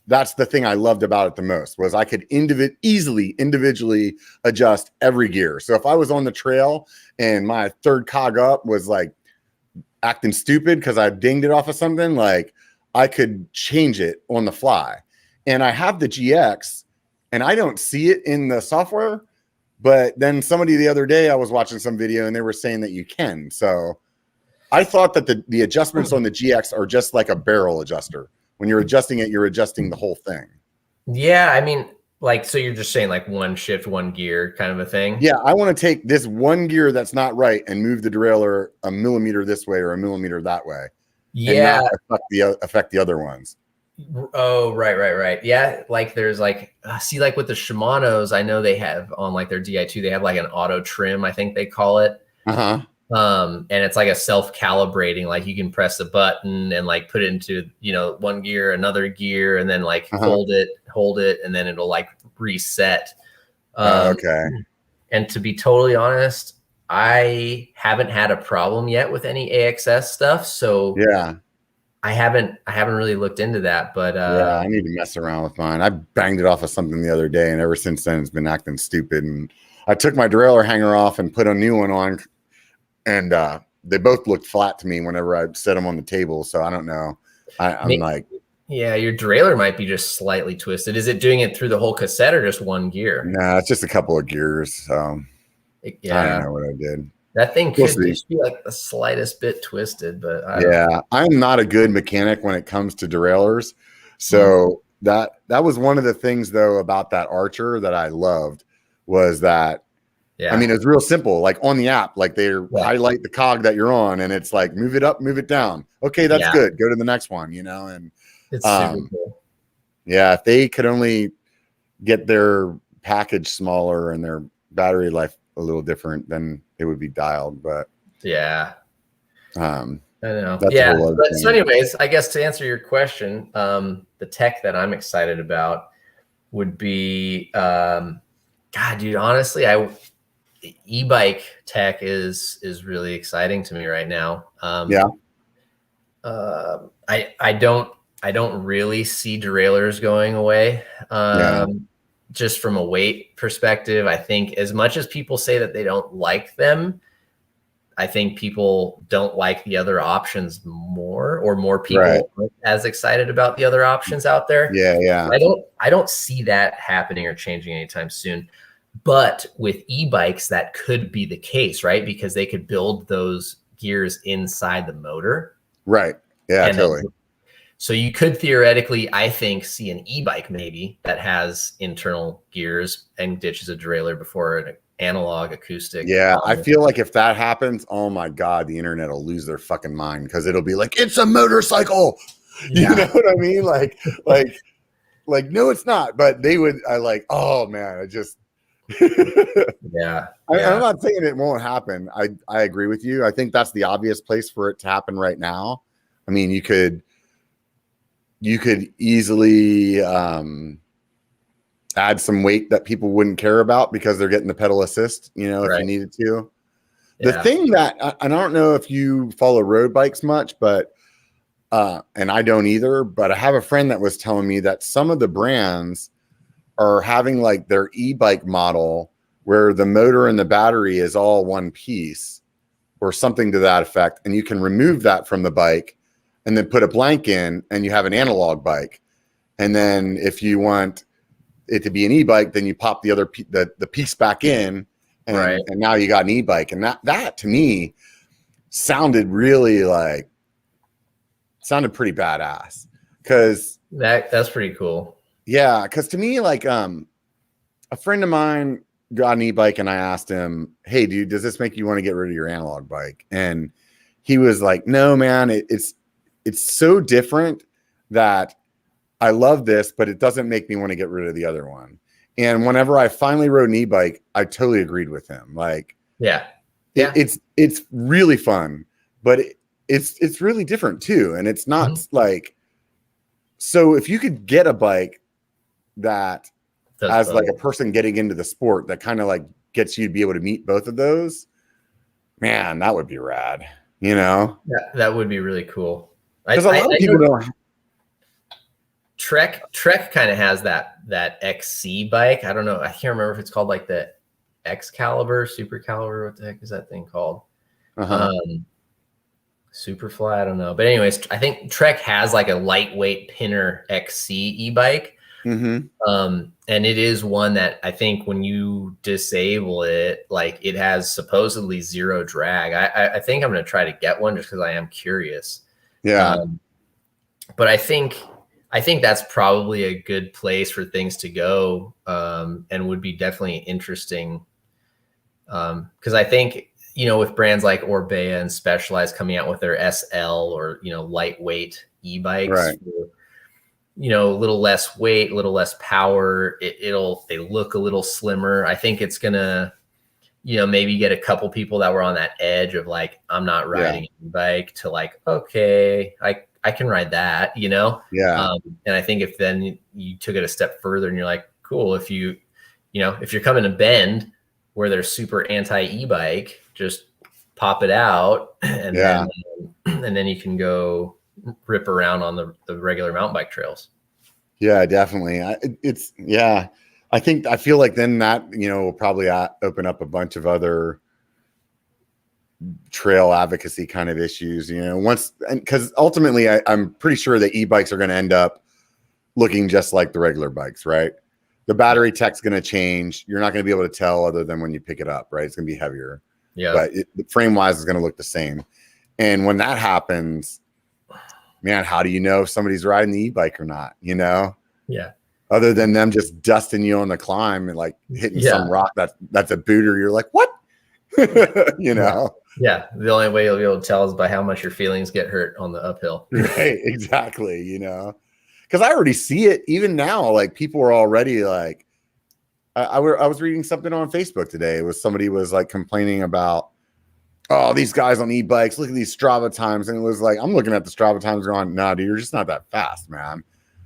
That's the thing I loved about it the most, was I could easily individually adjust every gear. So if I was on the trail and my third cog up was like acting stupid because I dinged it off of something, like I could change it on the fly. And I have the GX. And I don't see it in the software, but then somebody the other day, I was watching some video and they were saying that you can. So I thought that the adjustments on the GX are just like a barrel adjuster. When you're adjusting it, you're adjusting the whole thing. Yeah. I mean, like, so you're just saying like one shift, one gear kind of a thing? Yeah. I want to take this one gear that's not right and move the derailleur a millimeter this way or a millimeter that way. Yeah. And not affect the other ones. Oh, right. Yeah, like there's like, see, like with the Shimano's, I know they have on like their Di2, they have like an auto trim, I think they call it. And it's like a self-calibrating, like you can press a button and like put it into, one gear, another gear, and then like hold it, and then it'll like reset. Okay. And to be totally honest, I haven't had a problem yet with any AXS stuff. So yeah. I haven't really looked into that, but yeah, I need to mess around with mine. I banged it off of something the other day, and ever since then it's been acting stupid. And I took my derailleur hanger off and put a new one on, and they both looked flat to me whenever I set them on the table. So I don't know. I'm like, yeah, your derailleur might be just slightly twisted. Is it doing it through the whole cassette or just one gear? nah, it's just a couple of gears. Yeah, I don't know what I did. that thing could just be like the slightest bit twisted, but I don't know. I'm not a good mechanic when it comes to derailleurs. So that was one of the things though about that Archer that I loved was that. Yeah. I mean, it's real simple. Like on the app, like they highlight the cog that you're on, and it's like move it up, move it down. Okay, that's good. Go to the next one. And it's super cool. Yeah, if they could only get their package smaller and their battery life a little different, then it would be dialed. But yeah, I know. Yeah. So, anyways, I guess to answer your question, the tech that I'm excited about would be, God, dude. Honestly, e-bike tech is really exciting to me right now. I don't really see derailleurs going away. Just from a weight perspective, I think as much as people say that they don't like them, I think people don't like the other options more, or more people aren't as excited about the other options out there. Yeah. I don't see that happening or changing anytime soon. But with e-bikes, that could be the case, right? Because they could build those gears inside the motor. Right. Yeah, totally. So you could theoretically, I think, see an e-bike maybe that has internal gears and ditches a derailleur before an analog acoustic. Yeah, I feel like if that happens, oh my God, the internet will lose their fucking mind because it'll be like, it's a motorcycle. You know what I mean? Like, no, it's not. But they would, oh man, I just. I'm not saying it won't happen. I agree with you. I think that's the obvious place for it to happen right now. I mean, you could easily add some weight that people wouldn't care about because they're getting the pedal assist, if you needed to. The thing that I don't know if you follow road bikes much, but and I don't either, but I have a friend that was telling me that some of the brands are having like their e-bike model where the motor and the battery is all one piece or something to that effect. And you can remove that from the bike and then put a blank in and you have an analog bike. And then if you want it to be an e-bike, then you pop the other the piece back in and now you got an e-bike. And that to me sounded really sounded pretty badass because that's pretty cool. Yeah, because to me, a friend of mine got an e-bike and I asked him, hey, dude, does this make you want to get rid of your analog bike? And he was like, no, man, it's so different that I love this, but it doesn't make me want to get rid of the other one. And whenever I finally rode an e-bike, I totally agreed with him. It's really fun, but it's really different too. And it's not so if you could get a bike that as a person getting into the sport that kind of gets you to be able to meet both of those, man, that would be rad. That would be really cool. Because a lot of people don't. Trek kind of has that XC bike. I don't know. I can't remember if it's called the Excalibur, Super Caliber. What the heck is that thing called? Superfly. I don't know. But anyways, I think Trek has a lightweight Pinner XC e-bike. And it is one that I think when you disable it, it has supposedly zero drag. I think I'm going to try to get one just because I am curious. Yeah. But I think that's probably a good place for things to go, and would be definitely interesting. Because I think, with brands like Orbea and Specialized coming out with their SL or, lightweight e-bikes, a little less weight, a little less power, they look a little slimmer. I think it's gonna, maybe get a couple people that were on that edge of I'm not riding a bike to okay, I can ride that, and I think if then you took it a step further and you're like, cool, if you're coming to Bend where they're super anti e-bike, just pop it out and then you can go rip around on the regular mountain bike trails. Yeah, definitely. I feel like then that, will probably open up a bunch of other trail advocacy kind of issues, because ultimately I'm pretty sure that e-bikes are going to end up looking just like the regular bikes, right? The battery tech's going to change. You're not going to be able to tell other than when you pick it up, right? It's going to be heavier. Yeah. But frame wise is going to look the same. And when that happens, man, how do you know if somebody's riding the e-bike or not, Yeah. Other than them just dusting you on the climb and like hitting some rock that's a booter. You're like, what? Yeah. The only way you'll be able to tell is by how much your feelings get hurt on the uphill. Right. Exactly. Because I already see it even now. Like people are already like, I was reading something on Facebook today. It was somebody was like complaining about, oh, these guys on e-bikes, look at these Strava times. And it was like, I'm looking at the Strava times going, nah, dude, you're just not that fast, man.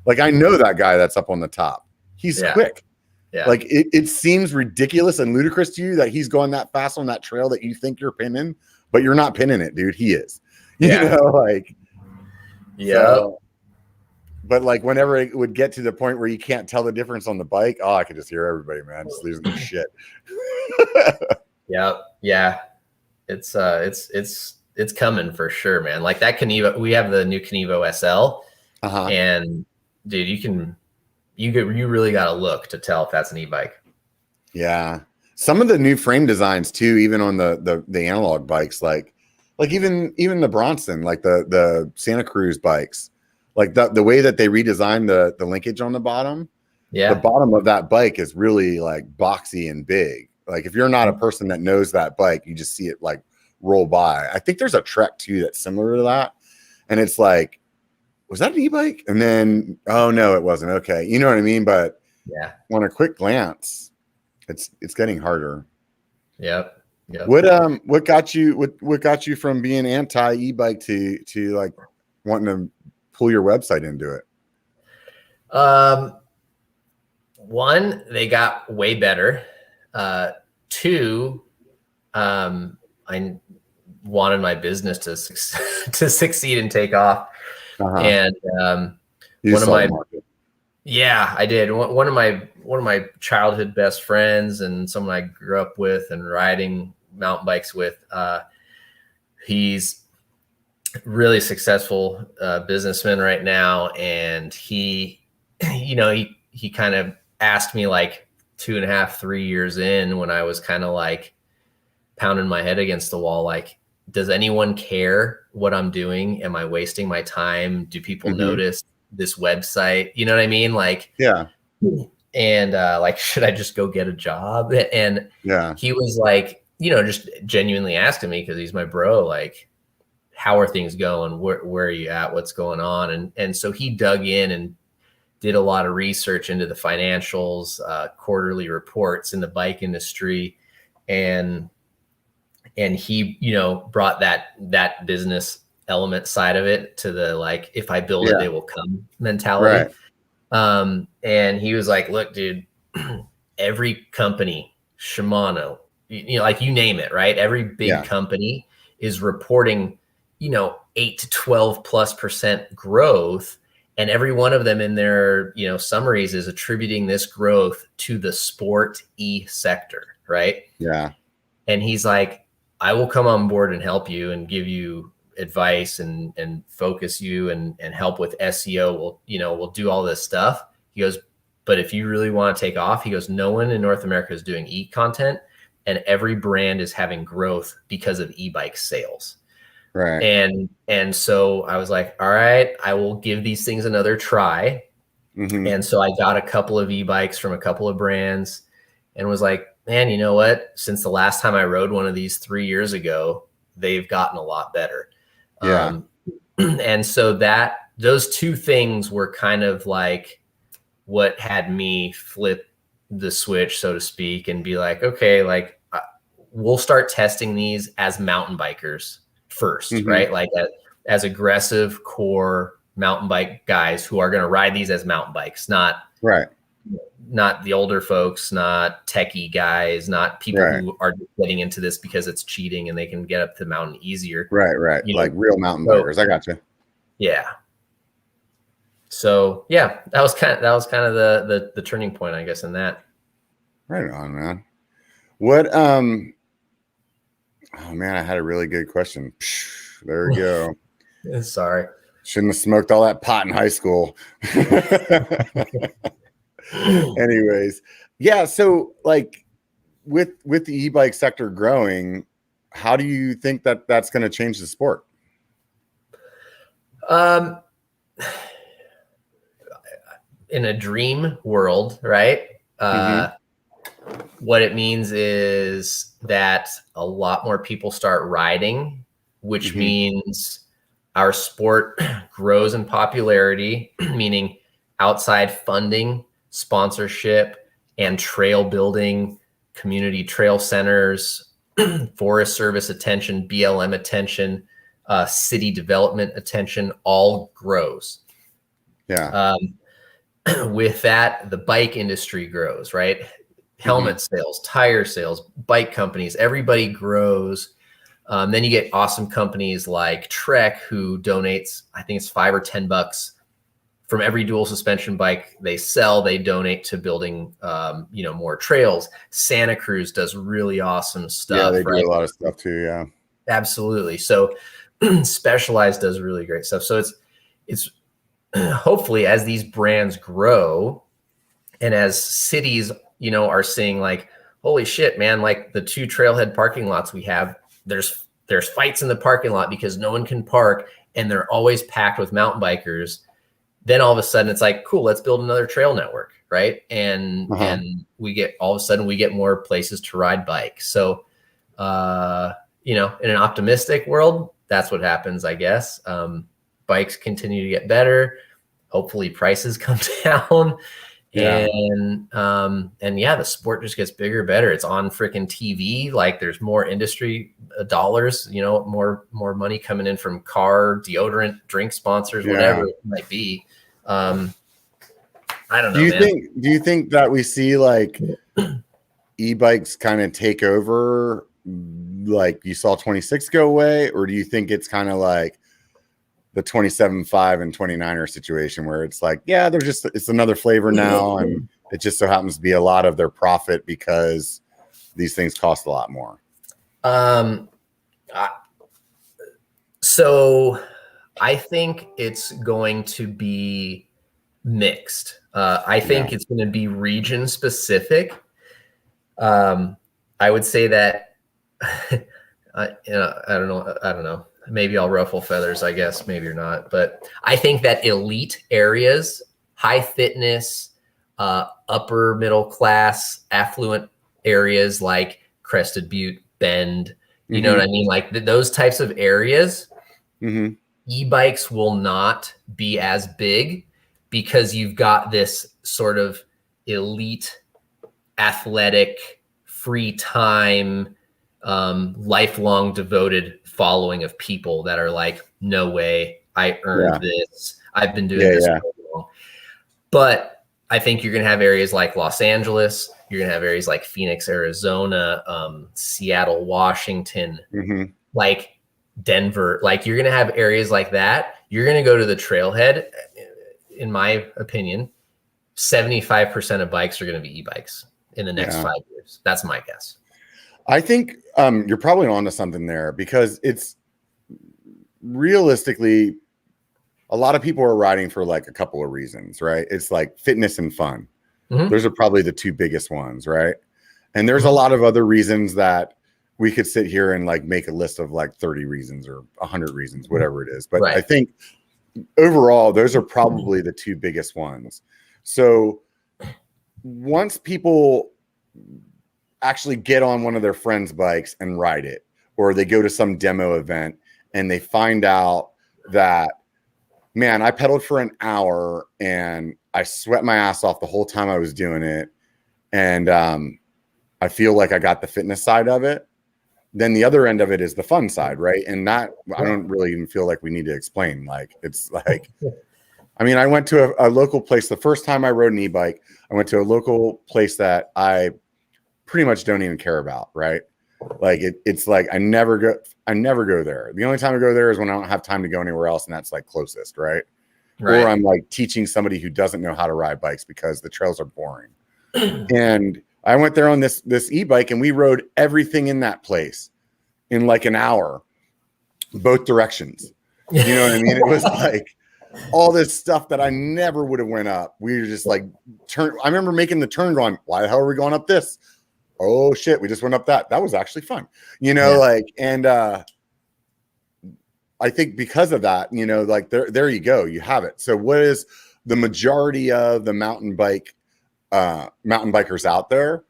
Like I know that guy that's up on the top. He's quick. Yeah. Like it seems ridiculous and ludicrous to you that he's going that fast on that trail that you think you're pinning, but you're not pinning it, dude. He is. Yeah. So, but like whenever it would get to the point where you can't tell the difference on the bike, oh, I could just hear everybody, man, just losing their shit. Yeah. It's coming for sure, man. Like that Kenevo, we have the new Kenevo SL, and dude, you really got to look to tell if that's an e-bike. Yeah, some of the new frame designs too, even on the analog bikes, like even the Bronson, like the Santa Cruz bikes, like the way that they redesigned the linkage on the bottom. Yeah, the bottom of that bike is really like boxy and big. Like if you're not a person that knows that bike, you just see it like roll by. I think there's a Trek too that's similar to that, and it's like, was that an e-bike? And then, oh no, it wasn't. Okay, you know what I mean? But yeah, on a quick glance, it's getting harder. Yep. What got you from being anti e-bike to like wanting to pull your website into it? One, they got way better. Two, I wanted my business to succeed and take off. And one of my I did. One of my childhood best friends and someone I grew up with and riding mountain bikes with, he's really successful businessman right now, and he kind of asked me like 2.5, 3 years in, when I was kind of like pounding my head against the wall, like, does anyone care what I'm doing? Am I wasting my time? Do people notice this website? You know what I mean? Like, yeah. And like, should I just go get a job? And he was like, just genuinely asking me, because he's my bro, like, how are things going? Where are you at? What's going on? And so he dug in and did a lot of research into the financials, quarterly reports in the bike industry. And he, brought that business element side of it to the, like, if I build it, they will come mentality. Right. And he was like, look, dude, every company, Shimano, like you name it, right? Every big company is reporting, 8 to 12+% growth. And every one of them in their, summaries is attributing this growth to the sport sector. Right. Yeah. And he's like, I will come on board and help you and give you advice and focus you and help with SEO. We'll do all this stuff. He goes, but if you really want to take off, he goes, no one in North America is doing e-content, and every brand is having growth because of e-bike sales. Right. And so I was like, all right, I will give these things another try. And so I got a couple of e-bikes from a couple of brands and was like, man, you know what? Since the last time I rode one of these 3 years ago, they've gotten a lot better. Yeah. And so those two things were kind of like what had me flip the switch, so to speak, and be like, okay, like we'll start testing these as mountain bikers first, right? Like as aggressive core mountain bike guys who are going to ride these as mountain bikes, not the older folks, not techie guys, not people who are getting into this because it's cheating and they can get up the mountain easier. Right. Like real mountain bikers. I got you. Yeah. So yeah, that was kind of the turning point, I guess, in that. Right on, man. What oh man, I had a really good question. There we go. Sorry. Shouldn't have smoked all that pot in high school. Anyways, yeah, so like with the e-bike sector growing, how do you think that that's going to change the sport? In a dream world, right? What it means is that a lot more people start riding, which means our sport grows in popularity, meaning outside funding, sponsorship, and trail building, community trail centers, Forest Service attention, BLM attention, city development attention, all grows. Yeah. With that, the bike industry grows, right? Helmet sales, tire sales, bike companies, everybody grows. Then you get awesome companies like Trek, who donates, I think it's $5 or $10 from every dual suspension bike they sell. They donate to building, more trails. Santa Cruz does really awesome stuff. Yeah, they right? do a lot of stuff too. Yeah, absolutely. So Specialized does really great stuff. So it's hopefully as these brands grow and as cities, are seeing like, holy shit, man, like the 2 trailhead parking lots we have, there's fights in the parking lot because no one can park and they're always packed with mountain bikers. Then all of a sudden it's like, cool, let's build another trail network. Right. And we get more places to ride bikes. So, in an optimistic world, that's what happens, I guess. Bikes continue to get better. Hopefully prices come down. Yeah. And yeah, the sport just gets bigger, better. It's on freaking TV. Like there's more industry dollars, more money coming in from car, deodorant, drink sponsors, whatever it might be. I don't know. Do you think that we see like e-bikes kind of take over, like you saw 26 go away, or do you think it's kind of like the 27.5 and 29er situation where it's like, yeah, it's another flavor now, and it just so happens to be a lot of their profit because these things cost a lot more? So I think it's going to be mixed. I think it's going to be region specific. I would say that, I don't know. Maybe I'll ruffle feathers, I guess, maybe or not. But I think that elite areas, high fitness, upper middle class, affluent areas like Crested Butte, Bend, you know what I mean? Like those types of areas, e-bikes will not be as big because you've got this sort of elite, athletic, free time, lifelong devoted following of people that are like, no way, I earned this. I've been doing this for long. But I think you're going to have areas like Los Angeles. You're going to have areas like Phoenix, Arizona, Seattle, Washington, like Denver. Like you're going to have areas like that. You're going to go to the trailhead. In my opinion, 75% of bikes are going to be e-bikes in the next 5 years. That's my guess. I think you're probably onto something there, because it's realistically, a lot of people are riding for like a couple of reasons, right? It's like fitness and fun. Those are probably the 2 biggest ones, right? And there's a lot of other reasons that we could sit here and like make a list of like 30 reasons or 100 reasons, whatever it is. But I think overall, those are probably the 2 biggest ones. So once people actually get on one of their friends' bikes and ride it, or they go to some demo event and they find out that, man, I pedaled for an hour and I sweat my ass off the whole time I was doing it, and I feel like I got the fitness side of it, then the other end of it is the fun side, right? And that, I don't really even feel like we need to explain. Like, it's like, I mean, I went to a local place. The first time I rode an e-bike, I went to a local place that I pretty much don't even care about, right? Like it's like I never go there. The only time I go there is when I don't have time to go anywhere else, and that's like closest, right? Or I'm like teaching somebody who doesn't know how to ride bikes because the trails are boring. And I went there on this e-bike and we rode everything in that place in like an hour, both directions. You know what I mean? It was like all this stuff that I never would have went up. We were just like I remember making the turn going, why the hell are we going up this? Oh shit, we just went up that. That was actually fun. And I think because of that, like there you go, you have it. So what is the majority of the mountain bikers out there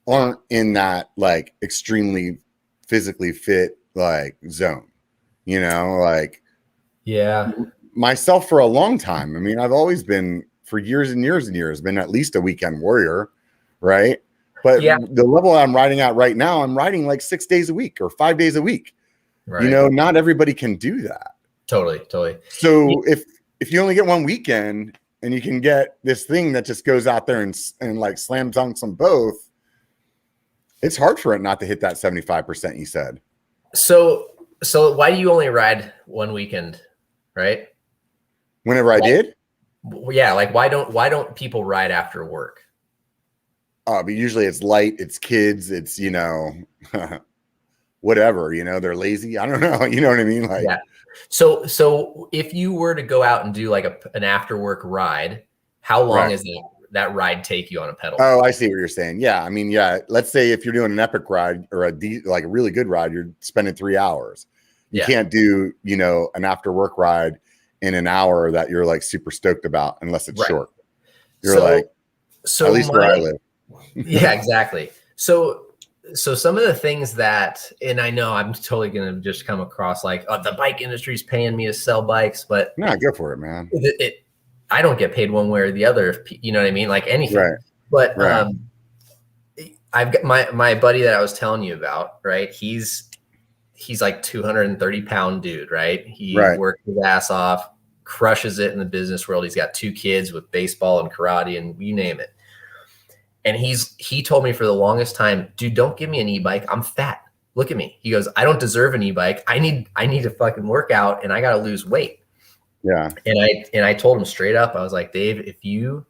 aren't in that like extremely physically fit like zone, yeah, myself for a long time. I mean, I've always been for years and years and years been at least a weekend warrior, right? But the level I'm riding at right now, I'm riding like 6 days a week or 5 days a week. Right. Not everybody can do that. Totally. So if you only get one weekend and you can get this thing that just goes out there and like slam dunks them both, it's hard for it not to hit that 75% you said. So why do you only ride one weekend, right? Whenever I did? Yeah, like why don't people ride after work? But usually it's light, it's kids, it's whatever, they're lazy. I don't know. You know what I mean? Like, yeah. So if you were to go out and do like an after work ride, how long is that ride take you on a pedal? Oh, I see what you're saying. Yeah. I mean, yeah. Let's say if you're doing an epic ride or like a really good ride, you're spending 3 hours. You can't do, an after work ride in an hour that you're like super stoked about unless it's short. You're at least where I live. Yeah, exactly. So some of the things that, and I know I'm totally going to just come across like, oh, the bike industry is paying me to sell bikes, but no, go for it, man. I don't get paid one way or the other. You know what I mean? Like anything. Right. But I've got my buddy that I was telling you about, right? He's like 230-pound dude, right? He works his ass off, crushes it in the business world. He's got 2 kids with baseball and karate and you name it. And he told me for the longest time, dude, don't give me an e-bike. I'm fat. Look at me. He goes, I don't deserve an e-bike. I need to fucking work out and I got to lose weight. Yeah. And I told him straight up, I was like, Dave, if you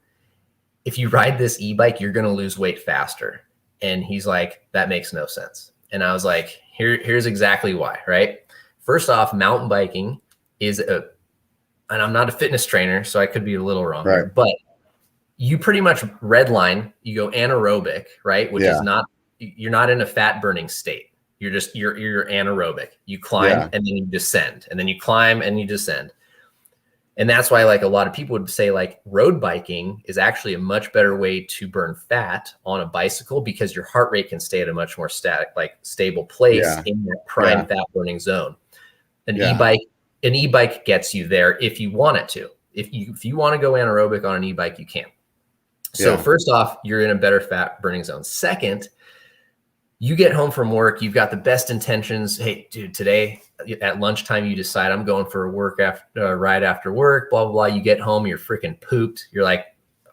ride this e-bike, you're going to lose weight faster. And he's like, that makes no sense. And I was like, here's exactly why, right? First off, mountain biking is and I'm not a fitness trainer, so I could be a little wrong, but you pretty much redline, you go anaerobic, right? Which is you're not in a fat burning state. You're anaerobic. You climb and then you descend, and then you climb and you descend. And that's why like a lot of people would say like road biking is actually a much better way to burn fat on a bicycle because your heart rate can stay at a much more stable place in that prime fat burning zone. An e-bike gets you there if you want it to. If you want to go anaerobic on an e-bike, you can. So first off, you're in a better fat burning zone. Second, you get home from work, you've got the best intentions. Hey, dude, today at lunchtime, you decide I'm going for a ride after work, blah, blah, blah. You get home, you're freaking pooped. You're like,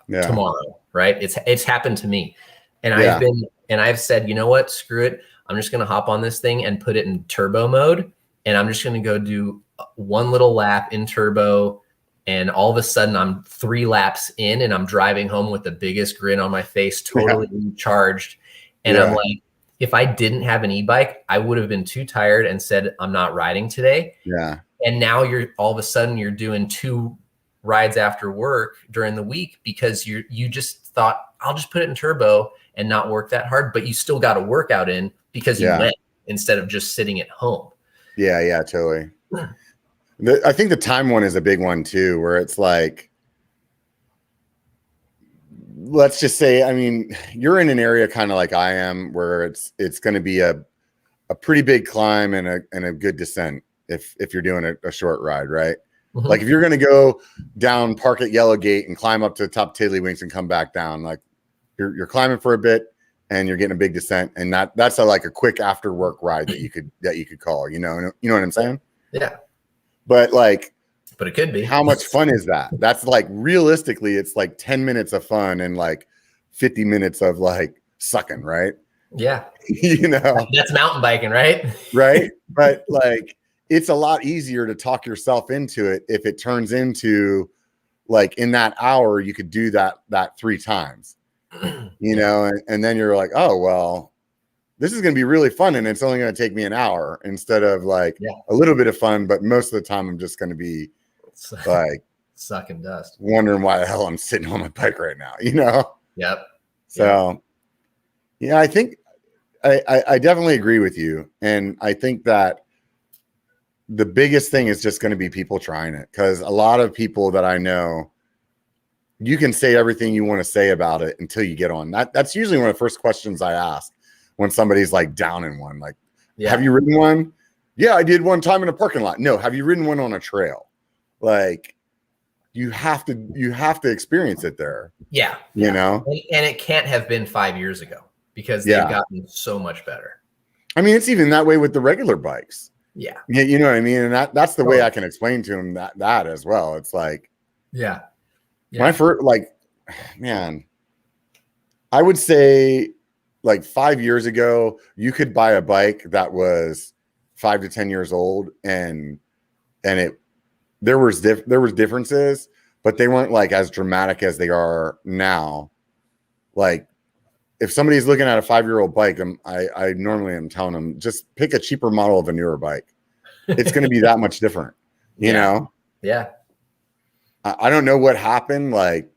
tomorrow, right? It's happened to me. And I've said, you know what? Screw it. I'm just going to hop on this thing and put it in turbo mode. And I'm just going to go do one little lap in turbo. And all of a sudden I'm 3 laps in and I'm driving home with the biggest grin on my face, totally recharged. And I'm like, if I didn't have an e-bike, I would have been too tired and said, I'm not riding today. Yeah. And now all of a sudden you're doing 2 rides after work during the week because you just thought I'll just put it in turbo and not work that hard, but you still got a workout in because you went instead of just sitting at home. Yeah, totally. I think the time one is a big one too, where it's like, let's just say, I mean, you're in an area kind of like I am, where it's going to be a pretty big climb and a good descent if you're doing a short ride, right? Mm-hmm. Like if you're going to go down, park at Yellow Gate and climb up to the top of Tiddlywinks and come back down, like you're climbing for a bit and you're getting a big descent, and that's like a quick after work ride that you could call, you know what I'm saying? Yeah. But it could be. How much fun is that? That's like realistically, it's like 10 minutes of fun and like 50 minutes of like sucking, right? Yeah. That's mountain biking, right? Right. But like, it's a lot easier to talk yourself into it if it turns into like in that hour, you could do that 3 times. you know, and then you're like, oh, well, this is going to be really fun. And it's only going to take me an hour instead of like a little bit of fun. But most of the time I'm just going to be like sucking dust, wondering why the hell I'm sitting on my bike right now, you know? Yep. So, yeah, I think I definitely agree with you. And I think that the biggest thing is just going to be people trying it, because a lot of people that I know, you can say everything you want to say about it until you get on. That's usually one of the first questions I ask when somebody's like down in one. Like, have you ridden one? Yeah, I did one time in a parking lot. No, have you ridden one on a trail? Like, you have to experience it there. Yeah. You know? And it can't have been 5 years ago, because they've gotten so much better. I mean, it's even that way with the regular bikes. Yeah. You know what I mean? And that's the way I can explain to them that as well. It's like, my first, like, man, I would say like 5 years ago, you could buy a bike that was 5 to 10 years old, and there was differences, but they weren't like as dramatic as they are now. Like, if somebody's looking at a 5-year-old bike, I normally am telling them, just pick a cheaper model of a newer bike. It's going to be that much different, you know? Yeah. I don't know what happened, like,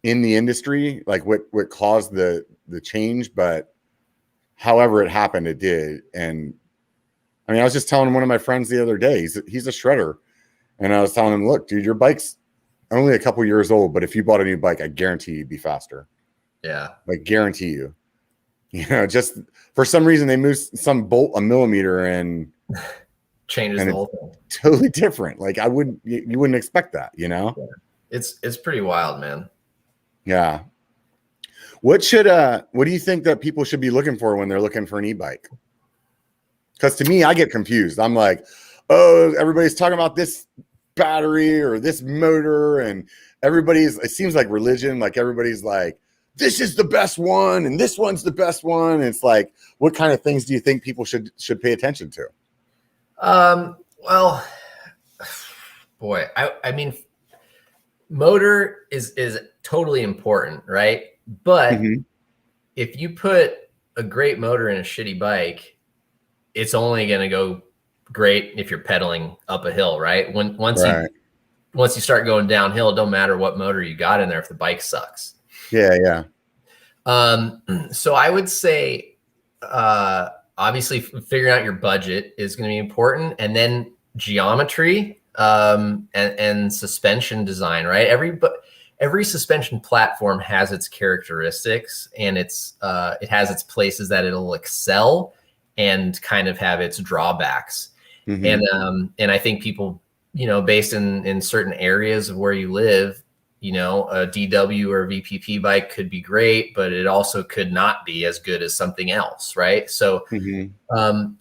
in the industry, like what caused the change, but however it happened, it did. And I mean, I was just telling one of my friends the other day, he's a shredder. And I was telling him, look, dude, your bike's only a couple years old, but if you bought a new bike, I guarantee you'd be faster. Yeah. Like, guarantee you. You know, just for some reason they moved some bolt a millimeter and changes the whole thing. Totally different. Like, you wouldn't expect that, you know? Yeah. It's pretty wild, man. Yeah. What do you think that people should be looking for when they're looking for an e-bike? Because to me, I get confused. I'm like, oh, everybody's talking about this battery or this motor, and it seems like religion. Like, everybody's like, this is the best one and this one's the best one. And it's like, what kind of things do you think people should pay attention to? Well, boy, I mean, motor is totally important, right? But if you put a great motor in a shitty bike, it's only going to go great if you're pedaling up a hill, right? Once you start going downhill, it don't matter what motor you got in there if the bike sucks. Yeah. So I would say, obviously figuring out your budget is going to be important, and then geometry, and suspension design, right? Every suspension platform has its characteristics, and it has its places that it'll excel and kind of have its drawbacks. And I think people, you know, based in certain areas of where you live, you know, a DW or VPP bike could be great, but it also could not be as good as something else, right? So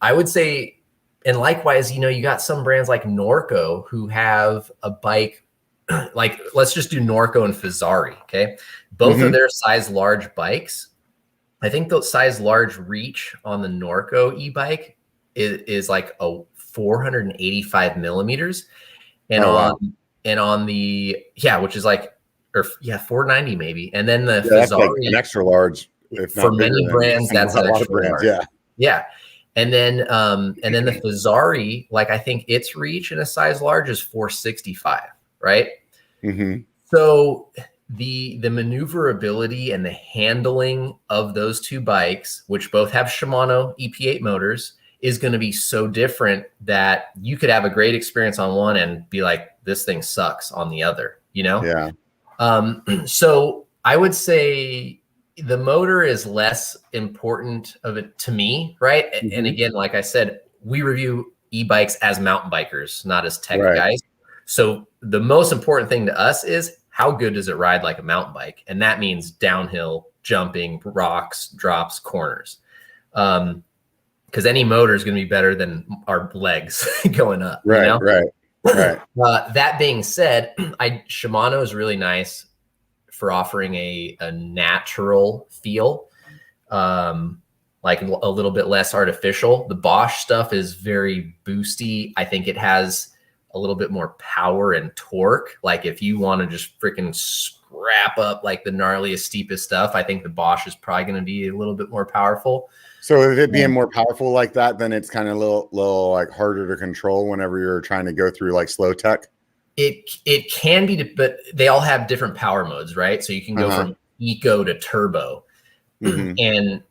I would say, and likewise, you know, you got some brands like Norco who have a bike, like, let's just do Norco and Fazari, okay? Both of their size large bikes. I think the size large reach on the Norco e-bike is like a 485 millimeters. And on the, which is like, 490 maybe. And then the Fazari, that's like an extra large. For many brands, that's an extra brands, large. Yeah. And then the Fazari, like, I think its reach in a size large is 465, right? So the maneuverability and the handling of those two bikes, which both have Shimano EP8 motors, is going to be so different that you could have a great experience on one and be like, this thing sucks on the other, you know? Yeah. So I would say the motor is less important of it to me, right? And again, like I said, we review e-bikes as mountain bikers, not as tech guys. So the most important thing to us is, how good does it ride like a mountain bike? And that means downhill, jumping, rocks, drops, corners. Because any motor is going to be better than our legs going up. Right, you know? right. That being said, Shimano is really nice for offering a natural feel, like a little bit less artificial. The Bosch stuff is very boosty. I think it has a little bit more power and torque. Like if you want to just freaking scrap up like the gnarliest, steepest stuff, I think the Bosch is probably going to be a little bit more powerful. So if it being more powerful like that, then it's kind of a little like harder to control whenever you're trying to go through like slow tech. It can be, but they all have different power modes, right? So you can go from eco to turbo, and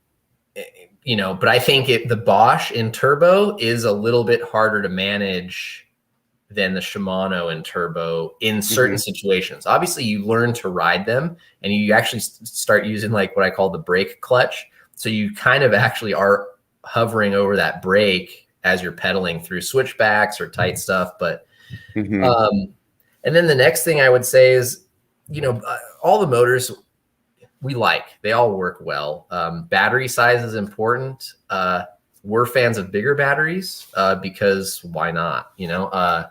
you know. But I think the Bosch in turbo is a little bit harder to manage than the Shimano in turbo in certain situations. Obviously, you learn to ride them, and you actually start using like what I call the brake clutch. So you kind of actually are hovering over that brake as you're pedaling through switchbacks or tight stuff. But, and then the next thing I would say is, you know, all the motors they all work well. Battery size is important. We're fans of bigger batteries because why not, you know,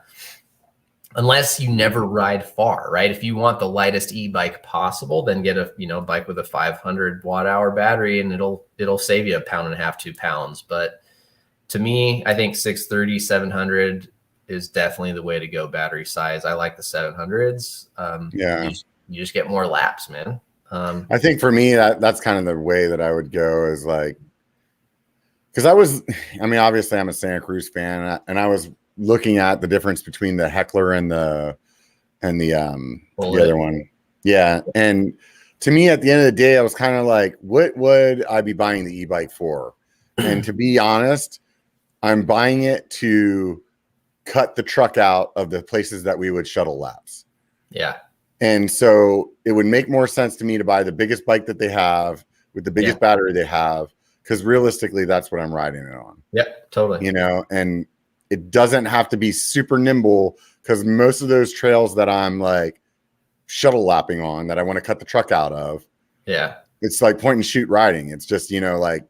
unless you never ride far, right? If you want the lightest e-bike possible, then get a, you know, bike with a 500 watt hour battery and it'll save you 1.5 pounds, 2 pounds. But to me, I think 630, 700 is definitely the way to go battery size. I like the 700s. You just get more laps, man. I think for me, that's kind of the way that I would go is like, because obviously I'm a Santa Cruz fan and I was looking at the difference between the Heckler and the other one. Yeah. And to me, at the end of the day, I was kind of like, what would I be buying the e-bike for? And to be honest, I'm buying it to cut the truck out of the places that we would shuttle laps. Yeah. And so it would make more sense to me to buy the biggest bike that they have with the biggest battery they have. Because realistically, that's what I'm riding it on. Yep, totally. You know, and it doesn't have to be super nimble because most of those trails that I'm like shuttle lapping on that I want to cut the truck out of. Yeah. It's like point and shoot riding. It's just, you know, like,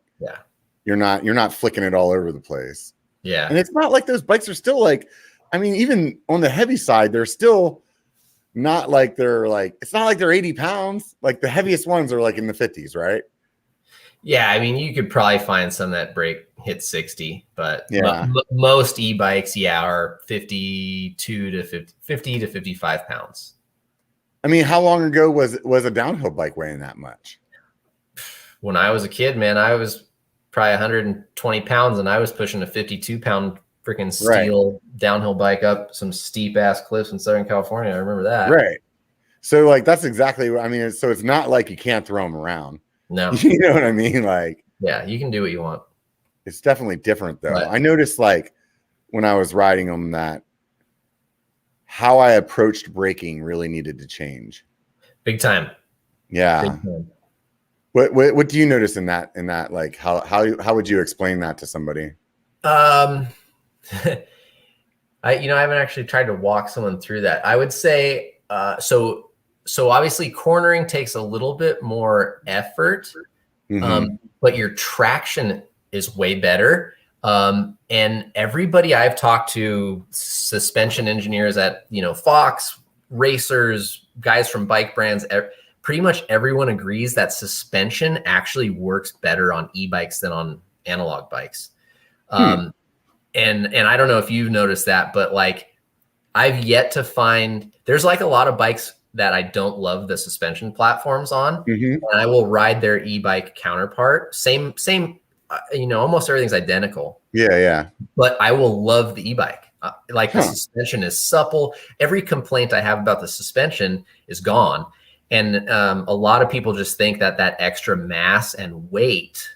you're not flicking it all over the place. Yeah. And it's not like those bikes are still like, I mean, even on the heavy side, they're still not like it's not like they're 80 pounds. Like the heaviest ones are like in the 50s, right? Yeah, I mean, you could probably find some that hit 60, but most e-bikes, are 50 to 55 pounds. I mean, how long ago was a downhill bike weighing that much? When I was a kid, man, I was probably 120 pounds and I was pushing a 52-pound freaking steel downhill bike up some steep ass cliffs in Southern California. I remember that. Right. So like, that's exactly what I mean. So it's not like you can't throw them around. No, you know what I mean? Like, yeah, you can do what you want. It's definitely different though. Right. I noticed like when I was riding them that how I approached braking really needed to change. Big time. Yeah. Big time. What do you notice in that like how would you explain that to somebody? I haven't actually tried to walk someone through that. I would say so obviously cornering takes a little bit more effort, but your traction is way better. And everybody I've talked to, suspension engineers at, Fox, racers, guys from bike brands, pretty much everyone agrees that suspension actually works better on e-bikes than on analog bikes. And I don't know if you've noticed that, but like I've yet to find, there's like a lot of bikes that I don't love the suspension platforms on, and I will ride their e-bike counterpart. Same, almost everything's identical. Yeah. But I will love the e-bike. The suspension is supple. Every complaint I have about the suspension is gone. And a lot of people just think that extra mass and weight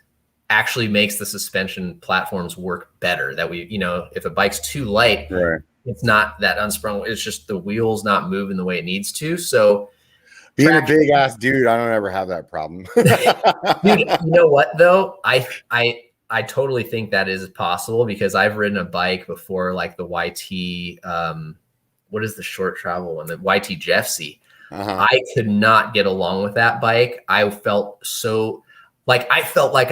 actually makes the suspension platforms work better. That if a bike's too light, it's not that unsprung. It's just the wheel's not moving the way it needs to. So being a big ass dude, I don't ever have that problem. Dude, you know what though? I totally think that is possible because I've ridden a bike before, like the YT, what is the short travel one? The YT Jeffsy. I could not get along with that bike. I felt like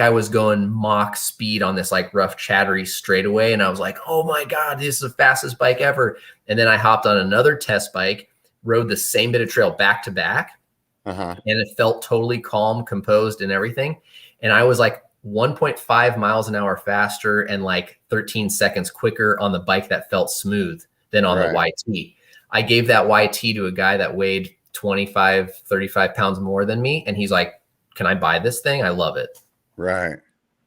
I was going Mach speed on this like rough chattery straightaway. And I was like, oh my God, this is the fastest bike ever. And then I hopped on another test bike, rode the same bit of trail back to back. And it felt totally calm, composed and everything. And I was like 1.5 miles an hour faster and like 13 seconds quicker on the bike that felt smooth than on the Right. YT. I gave that YT to a guy that weighed 25, 35 pounds more than me. And he's like, can I buy this thing? I love it. Right.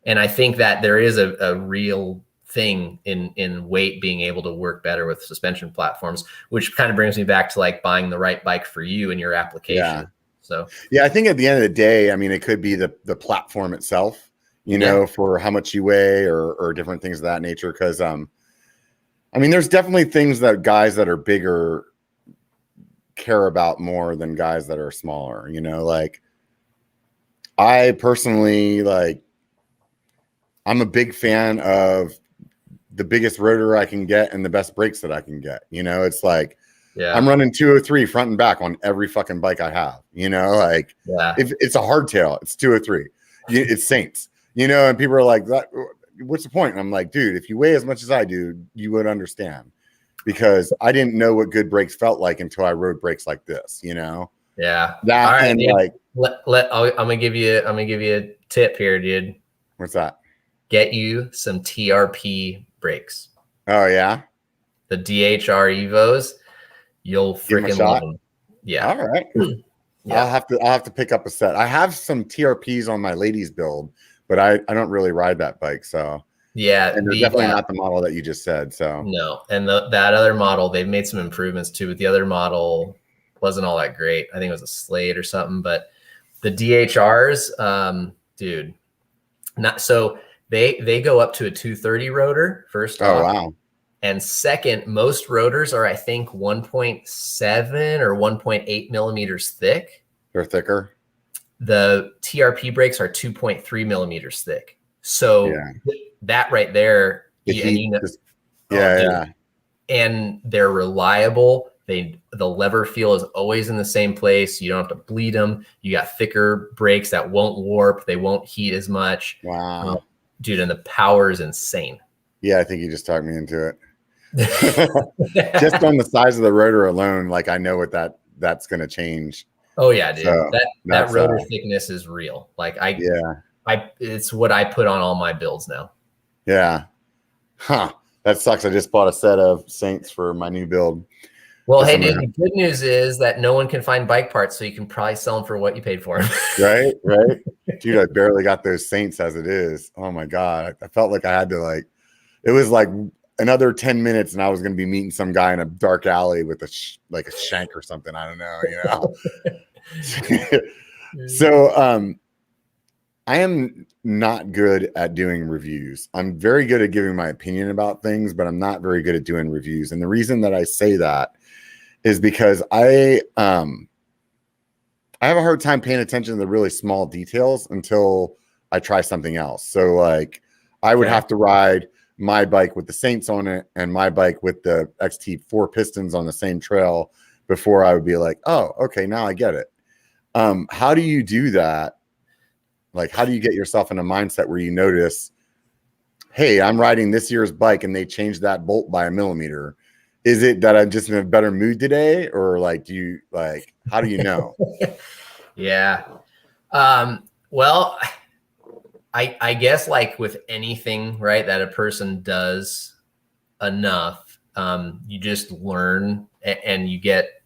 And I think that there is a real thing in weight being able to work better with suspension platforms, which kind of brings me back to like buying the right bike for you and your application. Yeah. So yeah, I think at the end of the day, I mean, it could be the platform itself, you know, for how much you weigh or different things of that nature. Cause I mean, there's definitely things that guys that are bigger care about more than guys that are smaller, you know, like I personally, like, I'm a big fan of the biggest rotor I can get and the best brakes that I can get. You know, it's like, I'm running 203 front and back on every fucking bike I have, you know, like if it's a hardtail, it's 203, it's Saints, you know, and people are like, what's the point? And I'm like, dude, if you weigh as much as I do, you would understand, because I didn't know what good brakes felt like until I rode brakes like this, you know? Yeah. That, all right, and dude, like, I'm going to give you a tip here, dude. What's that? Get you some TRP brakes. Oh yeah. The DHR Evos. You'll freaking love them. Yeah. All right. Yeah. I'll have to pick up a set. I have some TRPs on my ladies build, but I don't really ride that bike. So yeah. And they're definitely not the model that you just said. So no. And that other model, they've made some improvements too, but the other model wasn't all that great. I think it was a Slade or something, but the DHRs, dude, not so they go up to a 230 rotor first off. Oh wow. And second, most rotors are, I think, 1.7 or 1.8 millimeters thick. They're thicker. The TRP brakes are 2.3 millimeters thick. So that right there, and they're reliable. The lever feel is always in the same place. You don't have to bleed them. You got thicker brakes that won't warp. They won't heat as much. Wow. Dude, and the power is insane. Yeah, I think you just talked me into it. Just on the size of the rotor alone, like I know what that's going to change. Oh yeah, dude. So that rotor thickness is real. Like it's what I put on all my builds now. Yeah. Huh. That sucks. I just bought a set of Saints for my new build. Well, hey, dude, the good news is that no one can find bike parts, so you can probably sell them for what you paid for them. Right. Dude, I barely got those Saints as it is. Oh my God. I felt like I had to it was like another 10 minutes and I was going to be meeting some guy in a dark alley with a shank or something. I don't know, you know? So, I am not good at doing reviews. I'm very good at giving my opinion about things, but I'm not very good at doing reviews. And the reason that I say that is because I have a hard time paying attention to the really small details until I try something else. So like I would have to ride my bike with the Saints on it and my bike with the XT4 pistons on the same trail before I would be like, oh, okay, now I get it. How do you do that? Like, how do you get yourself in a mindset where you notice, hey, I'm riding this year's bike and they changed that bolt by a millimeter? Is it that I'm just in a better mood today? Or how do you know? Yeah. Well, I guess like with anything, right, that a person does enough, you just learn and you get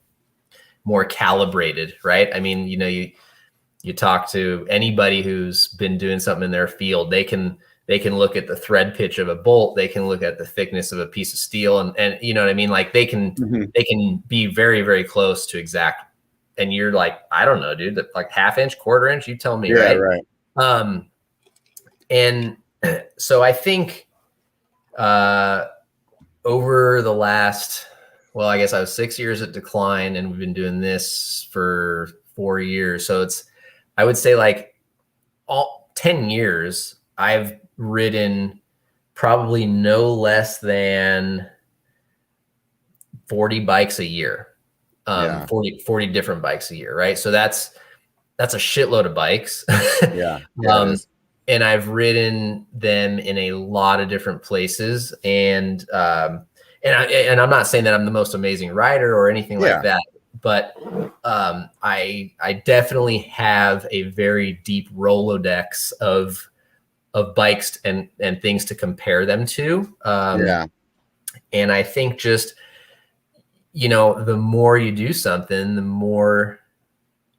more calibrated, right? I mean, you talk to anybody who's been doing something in their field, they can look at the thread pitch of a bolt, they can look at the thickness of a piece of steel, and you know what I mean? Like they can be very, very close to exact. And you're like, I don't know, dude, like half inch, quarter inch, you tell me, right? And so I think over the last, well, I guess I was 6 years at Decline and we've been doing this for 4 years. So I would say like 10 years, I've ridden probably no less than 40 bikes a year, 40 different bikes a year. Right. So that's a shitload of bikes. And I've ridden them in a lot of different places. And I'm not saying that I'm the most amazing rider or anything like that, but I definitely have a very deep Rolodex of bikes and things to compare them to. And I think just you know, the more you do something, the more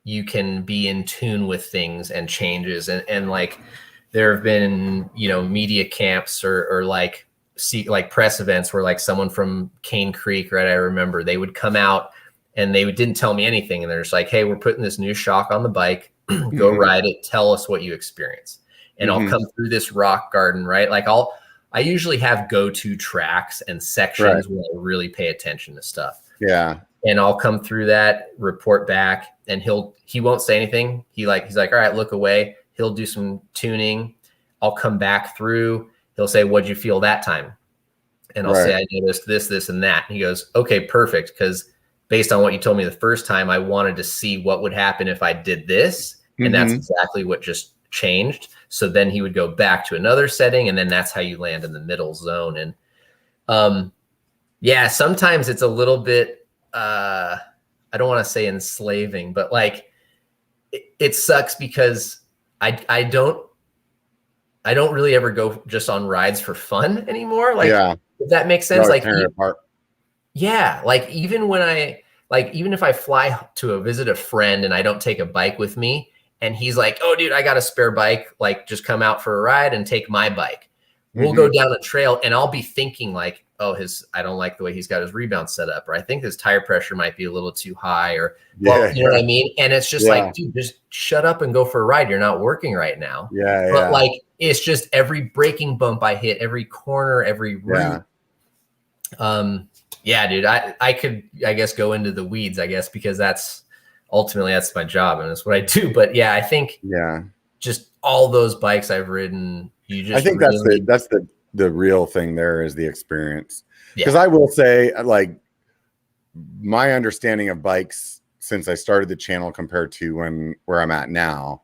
you can be in tune with things and changes. And like, there have been, you know, media camps or like press events where like someone from Cane Creek, right? I remember they would come out and they didn't tell me anything. And they're just like, hey, we're putting this new shock on the bike, go ride it. Tell us what you experience. And I'll come through this rock garden, right? Like I usually have go-to tracks and sections where I really pay attention to stuff. Yeah. And I'll come through that, report back, and he won't say anything. He's like, all right, look away. He'll do some tuning. I'll come back through. He'll say, what'd you feel that time? And I'll say, I noticed this, this, and that. And he goes, okay, perfect. Because based on what you told me the first time, I wanted to see what would happen if I did this. And that's exactly what just changed. So then he would go back to another setting, and then that's how you land in the middle zone. And yeah, sometimes it's a little bit, I don't want to say enslaving, but like it sucks because I don't really ever go just on rides for fun anymore. Like, if that makes sense. Like, yeah, like even if I fly to visit a friend and I don't take a bike with me, and he's like, oh dude, I got a spare bike, like just come out for a ride and take my bike. We'll go down a trail and I'll be thinking like, oh, I don't like the way he's got his rebound set up, or I think his tire pressure might be a little too high, or well, you know what I mean? And it's just like, dude, just shut up and go for a ride. You're not working right now. But like, it's just every braking bump I hit, every corner, every route. Yeah, dude, I could, I guess, go into the weeds, I guess, because ultimately that's my job and that's what I do. But yeah, I think just all those bikes I've ridden, I think that's the real thing there is the experience. Because I will say, like, my understanding of bikes since I started the channel compared to where I'm at now,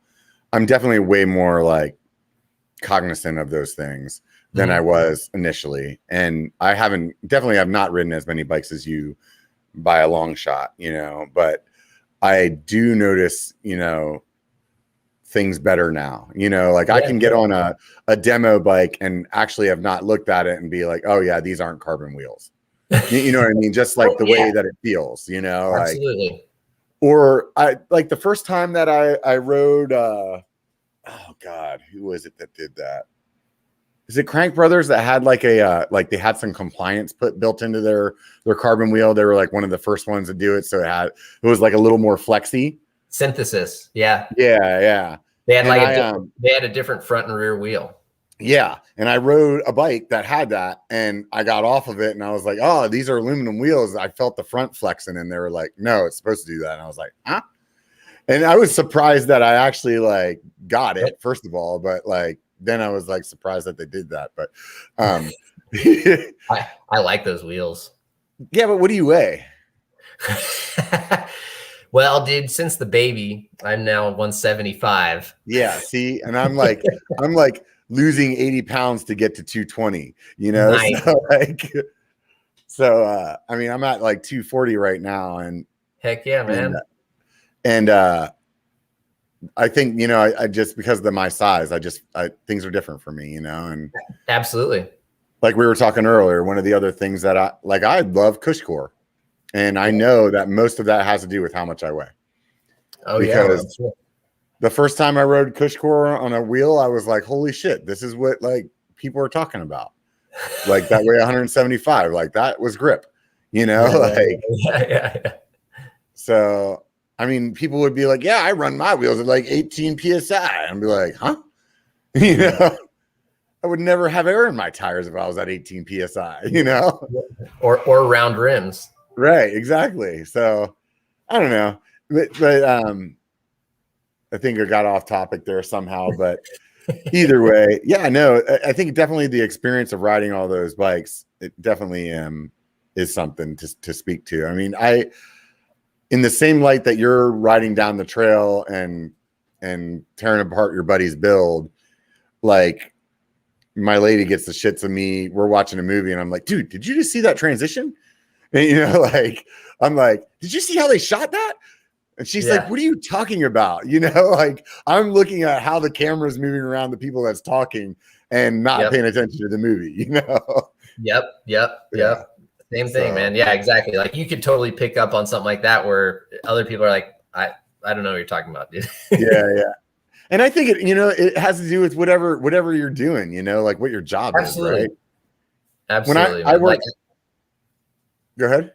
I'm definitely way more like cognizant of those things than I was initially. And I definitely have not ridden as many bikes as you by a long shot, you know, but I do notice, you know, things better now, you know, like I can get on a demo bike and actually have not looked at it and be like, oh yeah, these aren't carbon wheels. You know what I mean? Just like the way that it feels, you know, absolutely. Like, or I like the first time that I rode, oh God, who was it that did that? Is it Crank Brothers that had like like they had some compliance built into their carbon wheel? They were like one of the first ones to do it. So it was like a little more flexy. Synthesis. Yeah. They had they had a different front and rear wheel. Yeah. And I rode a bike that had that, and I got off of it and I was like, oh, these are aluminum wheels. I felt the front flexing, and they were like, no, it's supposed to do that. And I was like, huh? And I was surprised that I actually like got it, first of all, but like, then I was like surprised that they did that. But I like those wheels. Yeah, but what do you weigh? Well, dude, since the baby, I'm now 175. Yeah, see, and I'm like losing 80 pounds to get to 220, you know? Nice. So I mean, I'm at like 240 right now, and heck yeah, man. And I think, you know, I just, because of my size, things are different for me, you know? And absolutely. Like we were talking earlier, one of the other things that I love CushCore. And I know that most of that has to do with how much I weigh. Oh, because the first time I rode CushCore on a wheel, I was like, holy shit, this is what like people are talking about. Like that weigh 175, like that was grip, you know? Yeah. So, I mean, people would be like, yeah, I run my wheels at like 18 PSI. I'd be like, huh? You know? I would never have air in my tires if I was at 18 PSI, you know? Or round rims. Right, exactly. So I don't know, but I think I got off topic there somehow. But either way, yeah, no, I think definitely the experience of riding all those bikes, it definitely is something to speak to. I mean, in the same light that you're riding down the trail and tearing apart your buddy's build, like my lady gets the shits of me. We're watching a movie and I'm like, dude, did you just see that transition? And, you know, like, I'm like, did you see how they shot that? And she's like, what are you talking about? You know, like I'm looking at how the camera's moving around the people that's talking and not paying attention to the movie, you know? Yep. Same thing, man. Yeah, exactly. Like you could totally pick up on something like that where other people are like, I don't know what you're talking about, dude. Yeah. And I think it has to do with whatever you're doing, like what your job Absolutely. is, right? Absolutely. When I work, go ahead.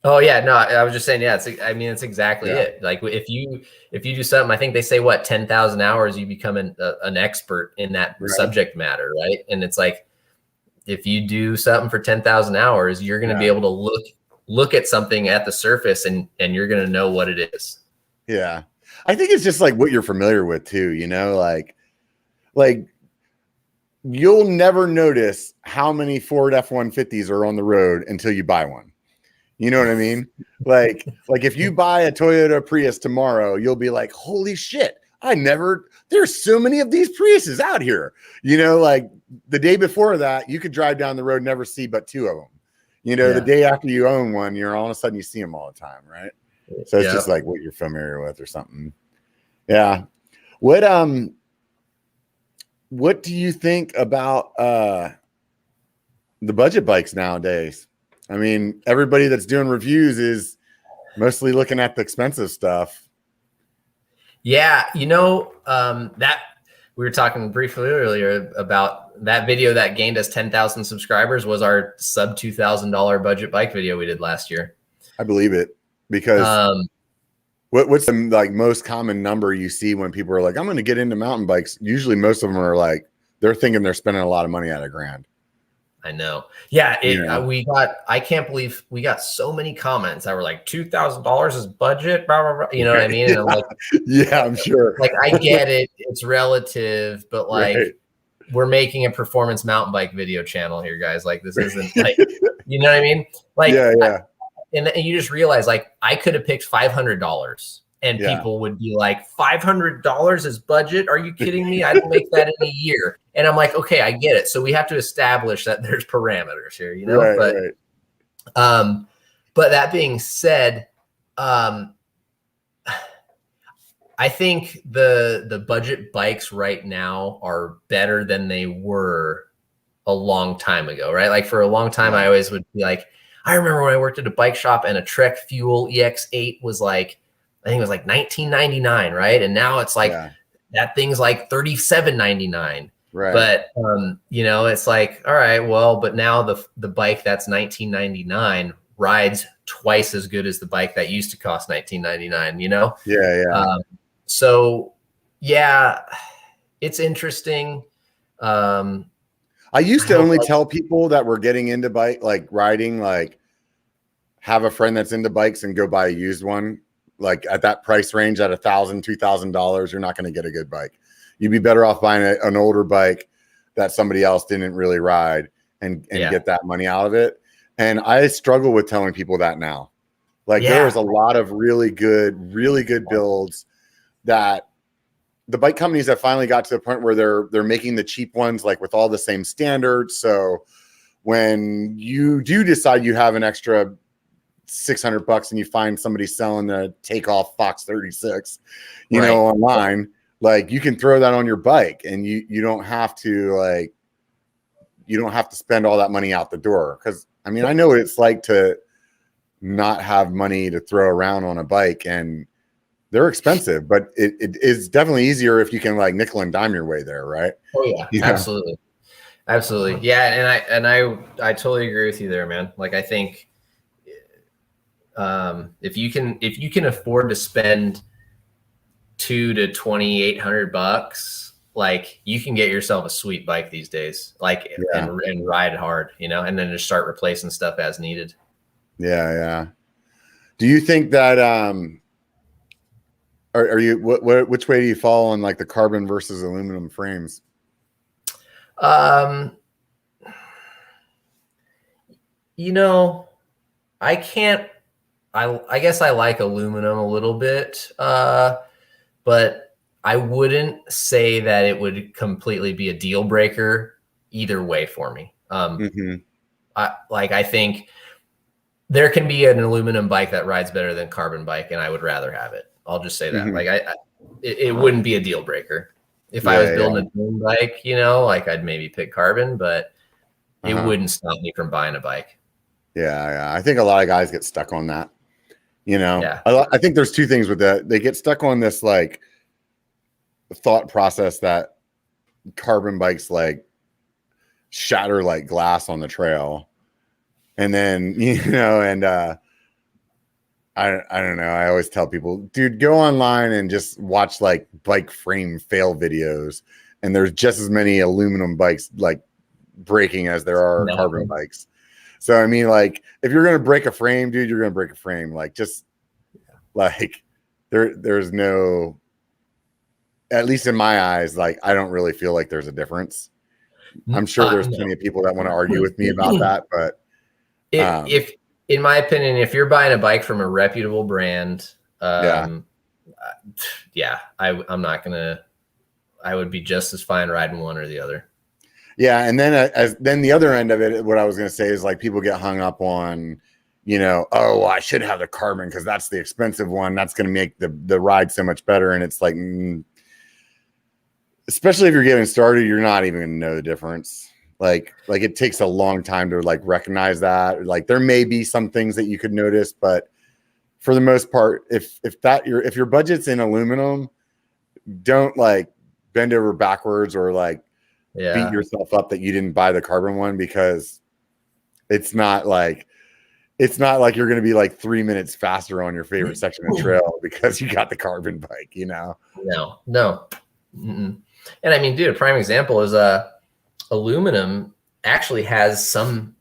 Oh yeah, no, I was just saying, yeah, it's exactly it. Like if you do something, I think they say 10,000 hours, you become an expert in that subject matter, right? And it's like, if you do something for 10,000 hours, you're going to be able to look at something at the surface and you're going to know what it is. Yeah. I think it's just like what you're familiar with too, like you'll never notice how many Ford F-150s are on the road until you buy one. You know what I mean? Like if you buy a Toyota Prius tomorrow, you'll be like, holy shit, there's so many of these Priuses out here. Like the day before that, you could drive down the road, never see but two of them. The day after you own one, all of a sudden you see them all the time, right? So it's just like what you're familiar with or something. Yeah. What do you think about the budget bikes nowadays? I mean, everybody that's doing reviews is mostly looking at the expensive stuff. Yeah, that we were talking briefly earlier about that video that gained us 10,000 subscribers was our sub $2,000 budget bike video we did last year. I believe it because what's the most common number you see when people are like, I'm going to get into mountain bikes? Usually most of them are like, they're thinking they're spending a lot of money at $1,000. I know. Yeah. I can't believe we got so many comments that were like $2,000 is budget, blah, blah, blah. You know what I mean? And I'm like, yeah, I'm sure. Like, I get it. It's relative, but we're making a performance mountain bike video channel here, guys. Like this isn't like, you know what I mean? Like, and you just realize like I could have picked $500 and people would be like, $500 is budget? Are you kidding me? I don't make that in a year. And I'm like, okay, I get it. So we have to establish that there's parameters here, but that being said, I think the budget bikes right now are better than they were a long time ago, right? Like for a long time, I always would be like, I remember when I worked at a bike shop and a Trek Fuel EX8 was like, I think it was like $19.99, right? And now it's like that thing's like $37.99. Right. But it's like, all right, well, but now the bike that's $19.99 rides twice as good as the bike that used to cost $19.99, So it's interesting. I used to only tell people that were getting into riding, have a friend that's into bikes and go buy a used one. Like at that price range, at $1,000, $2,000, you're not going to get a good bike. You'd be better off buying an older bike that somebody else didn't really ride and get that money out of it. And I struggle with telling people that now. There's a lot of really good builds that the bike companies have finally got to the point where they're making the cheap ones with all the same standards. So when you do decide you have an extra $600 and you find somebody selling the takeoff Fox 36, online, you can throw that on your bike and you don't have to spend all that money out the door. Cause I mean, I know what it's like to not have money to throw around on a bike, and they're expensive, but it is definitely easier if you can nickel and dime your way there. Right. Oh yeah. Absolutely. Absolutely. Yeah. And I totally agree with you there, man. I think, if you can afford to spend $2,000 to $2,800, you can get yourself a sweet bike these days, and ride hard, and then just start replacing stuff as needed. Yeah. Do you think that, are you, which way do you fall on the carbon versus aluminum frames? I guess I like aluminum a little bit, but I wouldn't say that it would completely be a deal breaker either way for me. I think there can be an aluminum bike that rides better than carbon bike, and I would rather have it. I'll just say that. It wouldn't be a deal breaker. If I was building a dream bike, I'd maybe pick carbon, but it wouldn't stop me from buying a bike. Yeah. I think a lot of guys get stuck on that. You know, Yeah. I think there's two things with that. They get stuck on this like thought process that carbon bikes like shatter like glass on the trail. And then, I don't know. I always tell people, dude, go online and just watch like bike frame fail videos. And there's just as many aluminum bikes like breaking as there are carbon bikes. So, I mean, like if you're going to break a frame, dude, you're going to break a frame. Like just like there's no, at least in my eyes, like I don't really feel like there's a difference. I'm sure there's plenty of people that want to argue with me about that, but if in my opinion, if you're buying a bike from a reputable brand, I'm not gonna. I would be just as fine riding one or the other. Yeah, and then then the other end of it, what I was gonna say is like people get hung up on, oh, I should have the carbon because that's the expensive one. That's gonna make the ride so much better, and it's like, especially if you're getting started, you're not even gonna know the difference. Like it takes a long time to like recognize that. Like there may be some things that you could notice, but for the most part, if your budget's in aluminum, don't like bend over backwards or like beat yourself up that you didn't buy the carbon one, because it's not like you're going to be like 3 minutes faster on your favorite section of trail because you got the carbon bike, No. Mm-mm. And I mean, dude, a prime example is aluminum actually has some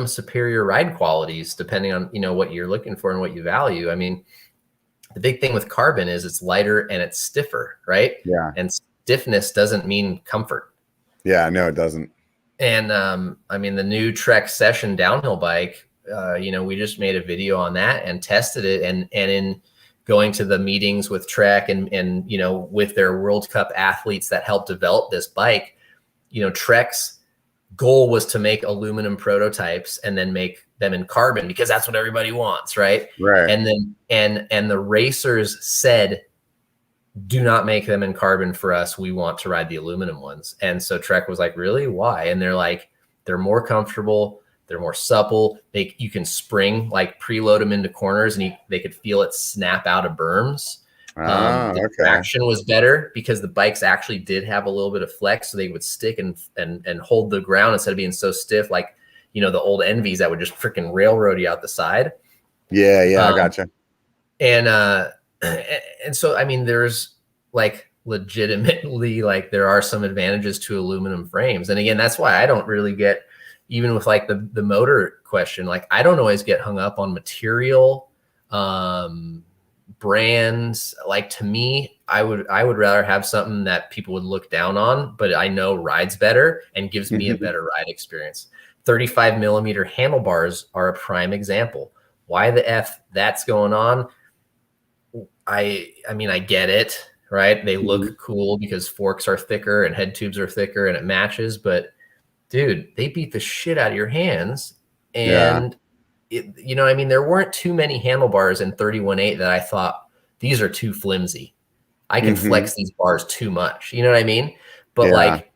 superior ride qualities depending on, what you're looking for and what you value. I mean, the big thing with carbon is it's lighter and it's stiffer, right? Yeah. And stiffness doesn't mean comfort. Yeah, no, it doesn't. And I mean, the new Trek Session downhill bike, we just made a video on that and tested it, and in going to the meetings with Trek and with their World Cup athletes that helped develop this bike, Trek's goal was to make aluminum prototypes and then make them in carbon because that's what everybody wants, right? Right. And then and the racers said, do not make them in carbon for us. We want to ride the aluminum ones. And so Trek was like, really? Why? And they're like, they're more comfortable. They're more supple. You can spring, like preload them into corners, and they could feel it snap out of berms. The traction was better because the bikes actually did have a little bit of flex, so they would stick and hold the ground instead of being so stiff, like the old Envies that would just freaking railroad you out the side. Yeah, I gotcha. And so, I mean, there's like legitimately, like there are some advantages to aluminum frames. And again, that's why I don't really get, even with like the motor question, like I don't always get hung up on material, brands. Like to me, I would rather have something that people would look down on, but I know rides better and gives me a better ride experience. 35 millimeter handlebars are a prime example. Why the F that's going on? I mean, I get it, right? They look cool because forks are thicker and head tubes are thicker and it matches, but dude, they beat the shit out of your hands. And I mean, there weren't too many handlebars in 31.8 that I thought these are too flimsy. I can flex these bars too much. You know what I mean? But like,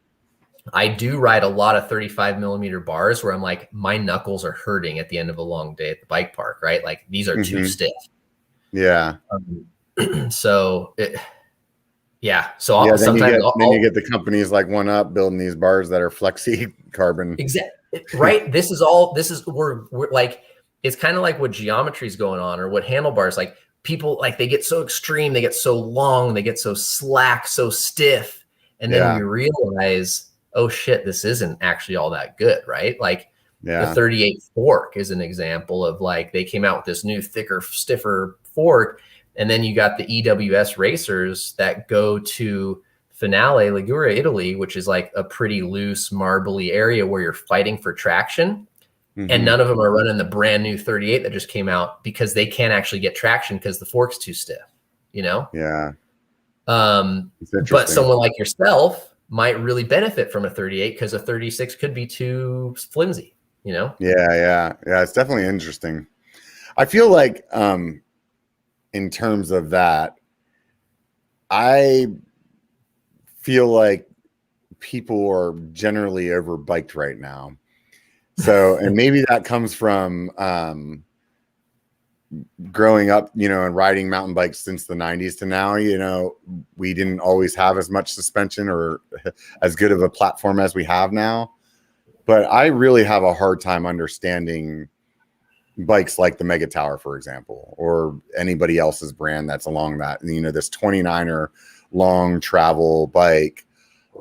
I do ride a lot of 35 millimeter bars where I'm like, my knuckles are hurting at the end of a long day at the bike park, right? Like these are too stiff. Yeah. So then you get the companies like One Up building these bars that are flexi carbon. Exactly. Right. We're like, it's kind of like what geometry is going on or what handlebars, like people, like they get so extreme, they get so long, they get so slack, so stiff. And then we realize, oh shit, this isn't actually all that good. Right. Like the 38 fork is an example of like, they came out with this new thicker, stiffer fork. And then you got the EWS racers that go to Finale, Ligure, Italy, which is like a pretty loose, marbly area where you're fighting for traction. And none of them are running the brand new 38 that just came out because they can't actually get traction because the fork's too stiff, Yeah. But someone like yourself might really benefit from a 38 because a 36 could be too flimsy, Yeah. It's definitely interesting. I feel like, in terms of that, I feel like people are generally overbiked right now. So, and maybe that comes from growing up, and riding mountain bikes since the 90s to now. We didn't always have as much suspension or as good of a platform as we have now. But I really have a hard time understanding bikes like the Mega Tower, for example, or anybody else's brand that's along that. This 29er long travel bike.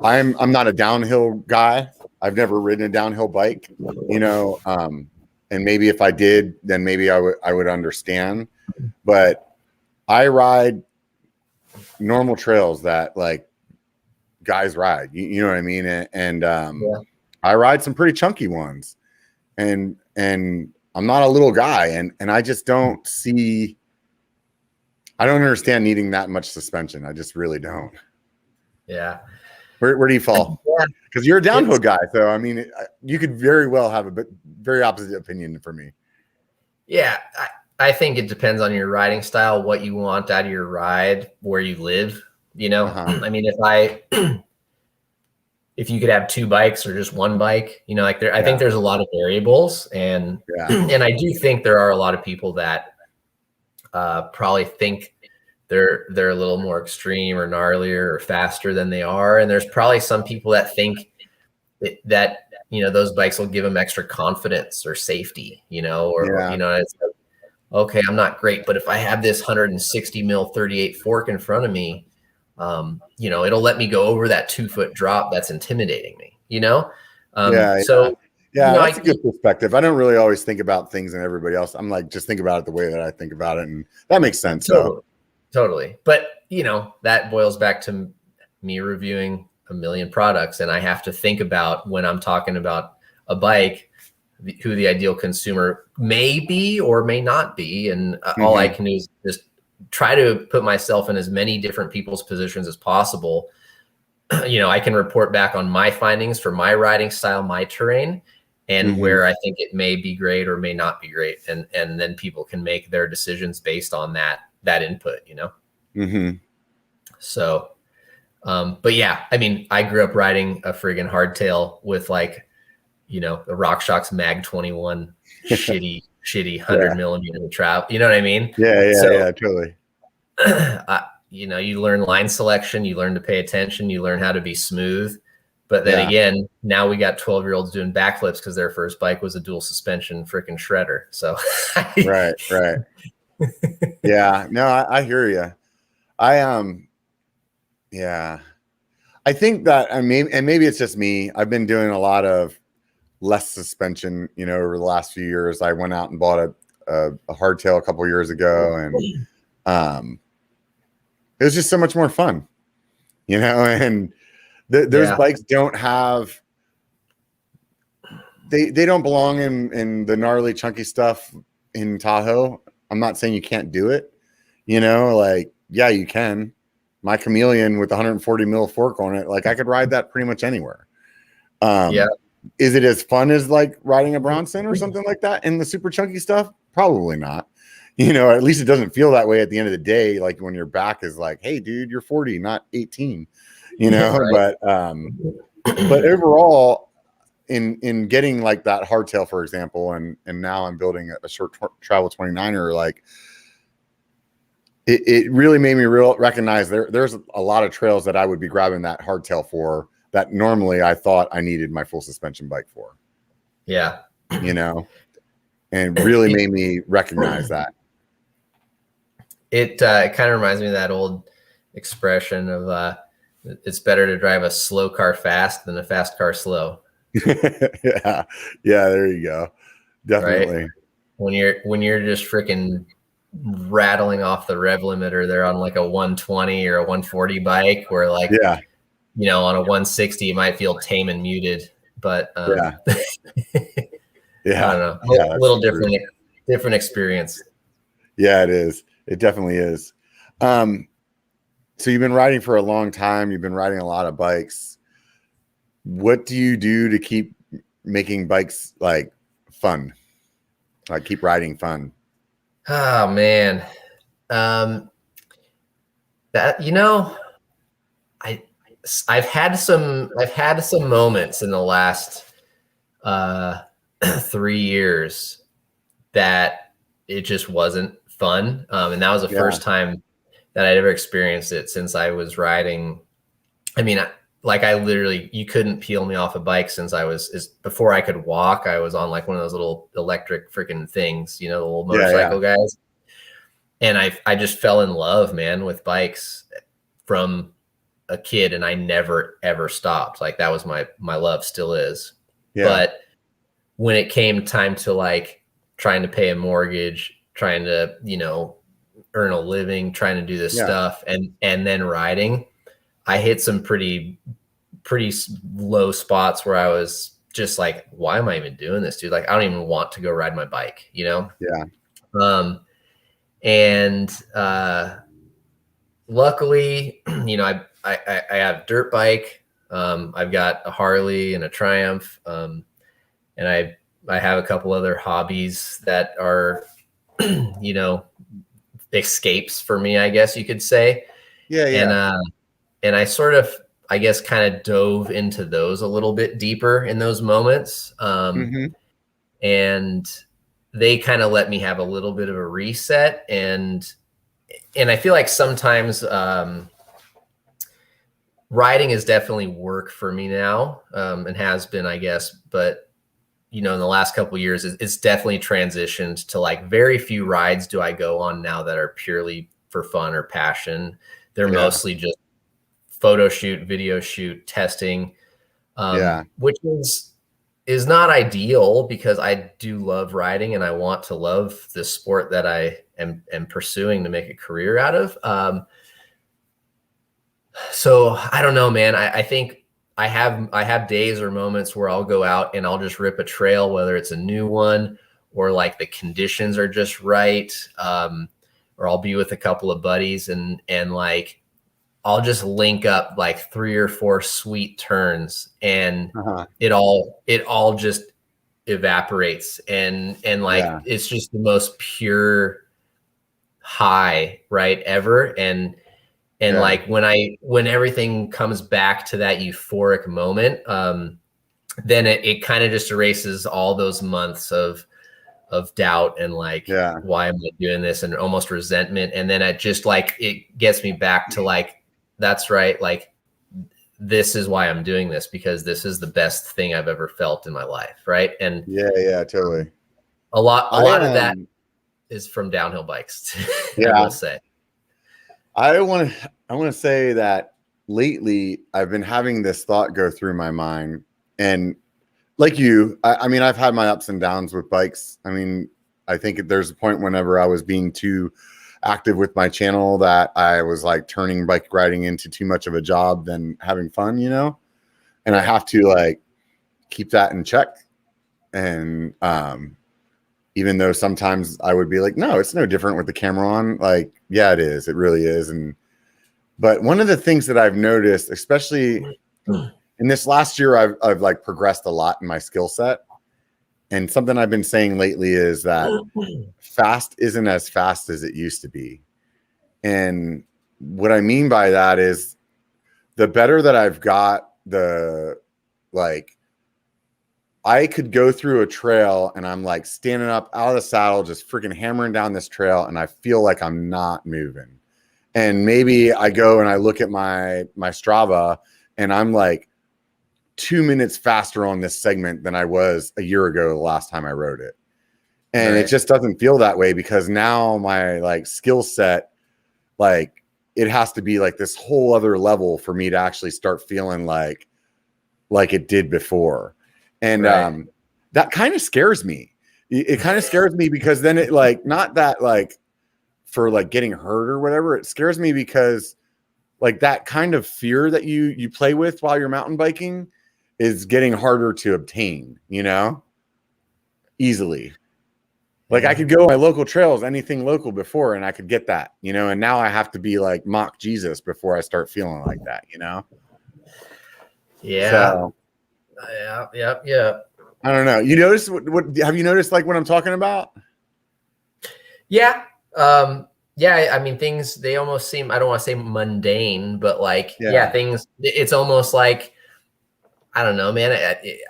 I'm not a downhill guy. I've never ridden a downhill bike, and maybe if I did, then maybe I would understand. But I ride normal trails that like guys ride. You know what I mean? And I ride some pretty chunky ones, and I'm not a little guy, and I just don't see. I don't understand needing that much suspension. I just really don't. Yeah. Where do you fall? Because you're a downhill guy, so I mean, you could very well have a very opposite opinion for me. Yeah, I think it depends on your riding style, what you want out of your ride, where you live. I mean, if you could have two bikes or just one bike, I think there's a lot of variables, and and I do think there are a lot of people that probably think they're a little more extreme or gnarlier or faster than they are. And there's probably some people that think that those bikes will give them extra confidence or safety, it's like, okay, I'm not great, but if I have this 160 mil 38 fork in front of me, it'll let me go over that 2-foot drop that's intimidating me, that's a good perspective. I don't really always think about things and everybody else. I'm like, just think about it the way that I think about it, and that makes sense. Totally. But, that boils back to me reviewing a million products, and I have to think about, when I'm talking about a bike, who the ideal consumer may be or may not be. And all I can do is just try to put myself in as many different people's positions as possible. I can report back on my findings for my riding style, my terrain, and where I think it may be great or may not be great. And then people can make their decisions based on that input, So, but yeah, I mean, I grew up riding a friggin' hardtail with the RockShox Mag 21 shitty 100 millimeter trap. You know what I mean? Yeah, totally. You learn line selection, you learn to pay attention, you learn how to be smooth. But then again, now we got 12-year-olds doing backflips because their first bike was a dual suspension freaking shredder. So right. Yeah, no, I hear you. I think that maybe it's just me. I've been doing a lot of less suspension, over the last few years. I went out and bought a hardtail a couple years ago, and it was just so much more fun, and those bikes don't have, they don't belong in the gnarly chunky stuff in Tahoe. I'm not saying you can't do it, yeah, you can. My Chameleon with 140 mil fork on it, I could ride that pretty much anywhere. Is it as fun as riding a Bronson or something like that in the super chunky stuff? Probably not. At least it doesn't feel that way at the end of the day. When your back is like, hey, dude, you're 40, not 18. Right. But overall, in getting that hardtail, for example, and now I'm building a short travel 29er, it really made me recognize there's a lot of trails that I would be grabbing that hardtail for that normally I thought I needed my full suspension bike for. Yeah. And really made me recognize that. It kind of reminds me of that old expression of it's better to drive a slow car fast than a fast car slow. Yeah, there you go. Definitely. Right? When you're just freaking rattling off the rev limiter there on a 120 or a 140 bike, where on a 160 it might feel tame and muted, but I don't know, a little different experience. Yeah, it is. It definitely is. So you've been riding for a long time. You've been riding a lot of bikes. What do you do to keep making bikes fun? Keep riding fun? Oh man. I've had some moments in the last 3 years that it just wasn't fun. And that was the first time that I'd ever experienced it since I was riding. I mean, I literally, you couldn't peel me off a bike since before I could walk. I was on like one of those little electric freaking things, you know, the little motorcycle guys. And I just fell in love, man, with bikes from a kid, and I never ever stopped. Like that was my love, still is. But when it came time to like trying to pay a mortgage, trying to, you know, earn a living, trying to do this stuff, and then riding, I hit some pretty low spots where I was just like, why am I even doing this, dude? Like, I don't even want to go ride my bike, you know? And luckily, you know, I have a dirt bike. I've got a Harley and a Triumph. And I have a couple other hobbies that are, you know, escapes for me, I guess you could say. And I sort of, I guess, kind of dove into those a little bit deeper in those moments. And they kind of let me have a little bit of a reset. And I feel like sometimes riding is definitely work for me now, and has been, I guess. But, you know, in the last couple of years, it's definitely transitioned to like very few rides do I go on now that are purely for fun or passion. They're mostly just photo shoot, video shoot, testing, which is not ideal because I do love riding and I want to love the sport that I am pursuing to make a career out of. So I don't know, man. I think I have days or moments where I'll go out and I'll just rip a trail, whether it's a new one or like the conditions are just right. Or I'll be with a couple of buddies and like, I'll just link up like 3 or 4 sweet turns and it all just evaporates and like it's just the most pure high, right, ever. And like when everything comes back to that euphoric moment, then it kind of just erases all those months of doubt and like, why am I doing this, and almost resentment. And then it just like, it gets me back to like, that's right. Like, this is why I'm doing this, because this is the best thing I've ever felt in my life. Right. And totally. A lot of that is from downhill bikes. I will say. I want to say that lately I've been having this thought go through my mind, and like you, I mean, I've had my ups and downs with bikes. I mean, I think there's a point whenever I was being too active with my channel that I was like turning bike riding into too much of a job than having fun, you know? And I have to like keep that in check. And even though sometimes I would be like, no, it's no different with the camera on. Like, yeah, it is. It really is. But one of the things that I've noticed, especially in this last year, I've like progressed a lot in my skill set. And something I've been saying lately is that fast isn't as fast as it used to be. And what I mean by that is the better that I've got, I could go through a trail and I'm like standing up out of the saddle, just freaking hammering down this trail. And I feel like I'm not moving. And maybe I go and I look at my Strava and I'm like 2 minutes faster on this segment than I was a year ago, the last time I rode it. And it just doesn't feel that way because now my like skill set, like it has to be like this whole other level for me to actually start feeling like it did before. And that kind of scares me. It kind of scares me because then it like, not that like for like getting hurt or whatever, it scares me because like that kind of fear that you play with while you're mountain biking is getting harder to obtain, you know, easily. Like I could go on my local trails, anything local before, and I could get that, you know, and now I have to be like mock Jesus before I start feeling like that, you know? Yeah. So, yeah. I don't know. You notice what have you noticed like what I'm talking about? Yeah. I mean, things, they almost seem, I don't want to say mundane, but like, things, it's almost like I don't know, man.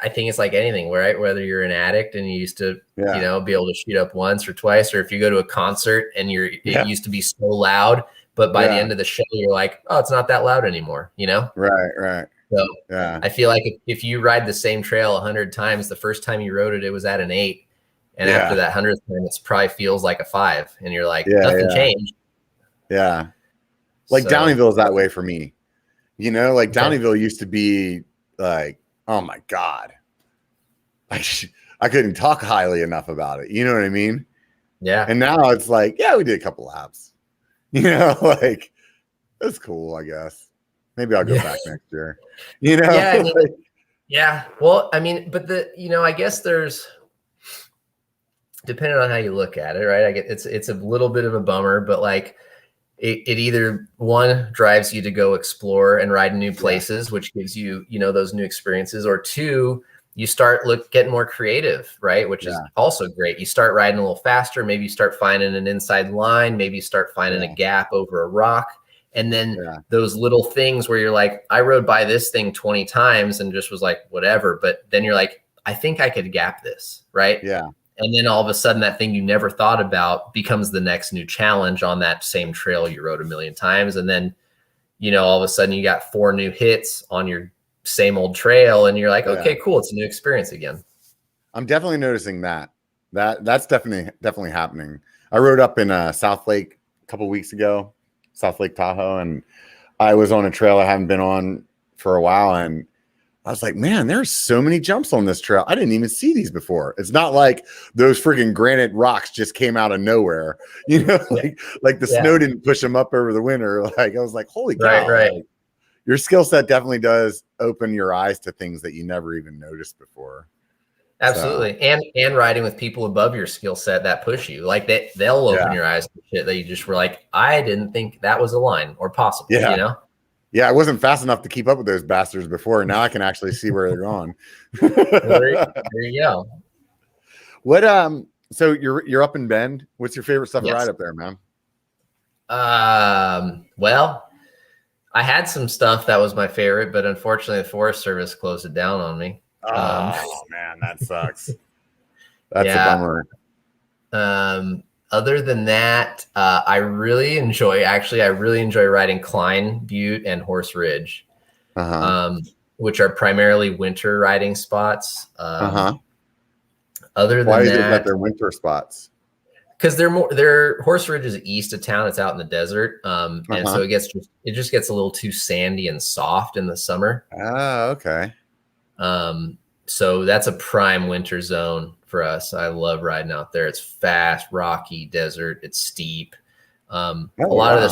I think it's like anything, right? Whether you're an addict and you used to, be able to shoot up once or twice, or if you go to a concert and it used to be so loud, but by the end of the show, you're like, oh, it's not that loud anymore, Right. So I feel like if you ride the same trail 100 times, the first time you rode it was at an 8. And after that 100th time, it probably feels like a 5. And you're like, nothing changed. Yeah. Like Downeyville is that way for me. Like Downeyville used to be like, oh my God. I couldn't talk highly enough about it. You know what I mean? Yeah. And now it's like, we did a couple laps. Like that's cool, I guess. Maybe I'll go back next year. Yeah. Well, I mean, but I guess there's, depending on how you look at it, right? I get it's a little bit of a bummer, but like it either one drives you to go explore and ride new places, which gives you, those new experiences, or two, you start getting more creative, right? Which is also great. You start riding a little faster. Maybe you start finding an inside line. Maybe you start finding a gap over a rock. And then those little things where you're like, I rode by this thing 20 times and just was like, whatever. But then you're like, I think I could gap this, right? Yeah. And then all of a sudden that thing you never thought about becomes the next new challenge on that same trail you rode a million times. And then, all of a sudden you got 4 new hits on your same old trail and you're like, okay, cool. It's a new experience again. I'm definitely noticing that's definitely happening. I rode up in South Lake a couple weeks ago, South Lake Tahoe, and I was on a trail I haven't been on for a while. And I was like, man, there's so many jumps on this trail. I didn't even see these before. It's not like those freaking granite rocks just came out of nowhere, like the snow didn't push them up over the winter. Like I was like, holy cow. Right. Like, your skill set definitely does open your eyes to things that you never even noticed before. Absolutely. So. And riding with people above your skill set that push you, like they'll open your eyes to shit that you just were like, I didn't think that was a line or possible, Yeah, I wasn't fast enough to keep up with those bastards before. Now I can actually see where they're going. There you go. What so you're up in Bend. What's your favorite stuff to ride up there, man? Well, I had some stuff that was my favorite, but unfortunately the Forest Service closed it down on me. Oh man, that sucks. That's a bummer. Other than that, I really enjoy riding Klein Butte and Horse Ridge, which are primarily winter riding spots. Other than why is it that they're winter spots? Because their Horse Ridge is east of town. It's out in the desert, and so it just gets a little too sandy and soft in the summer. Oh, okay. So that's a prime winter zone for us. I love riding out there. It's fast, rocky desert. It's steep. A lot of the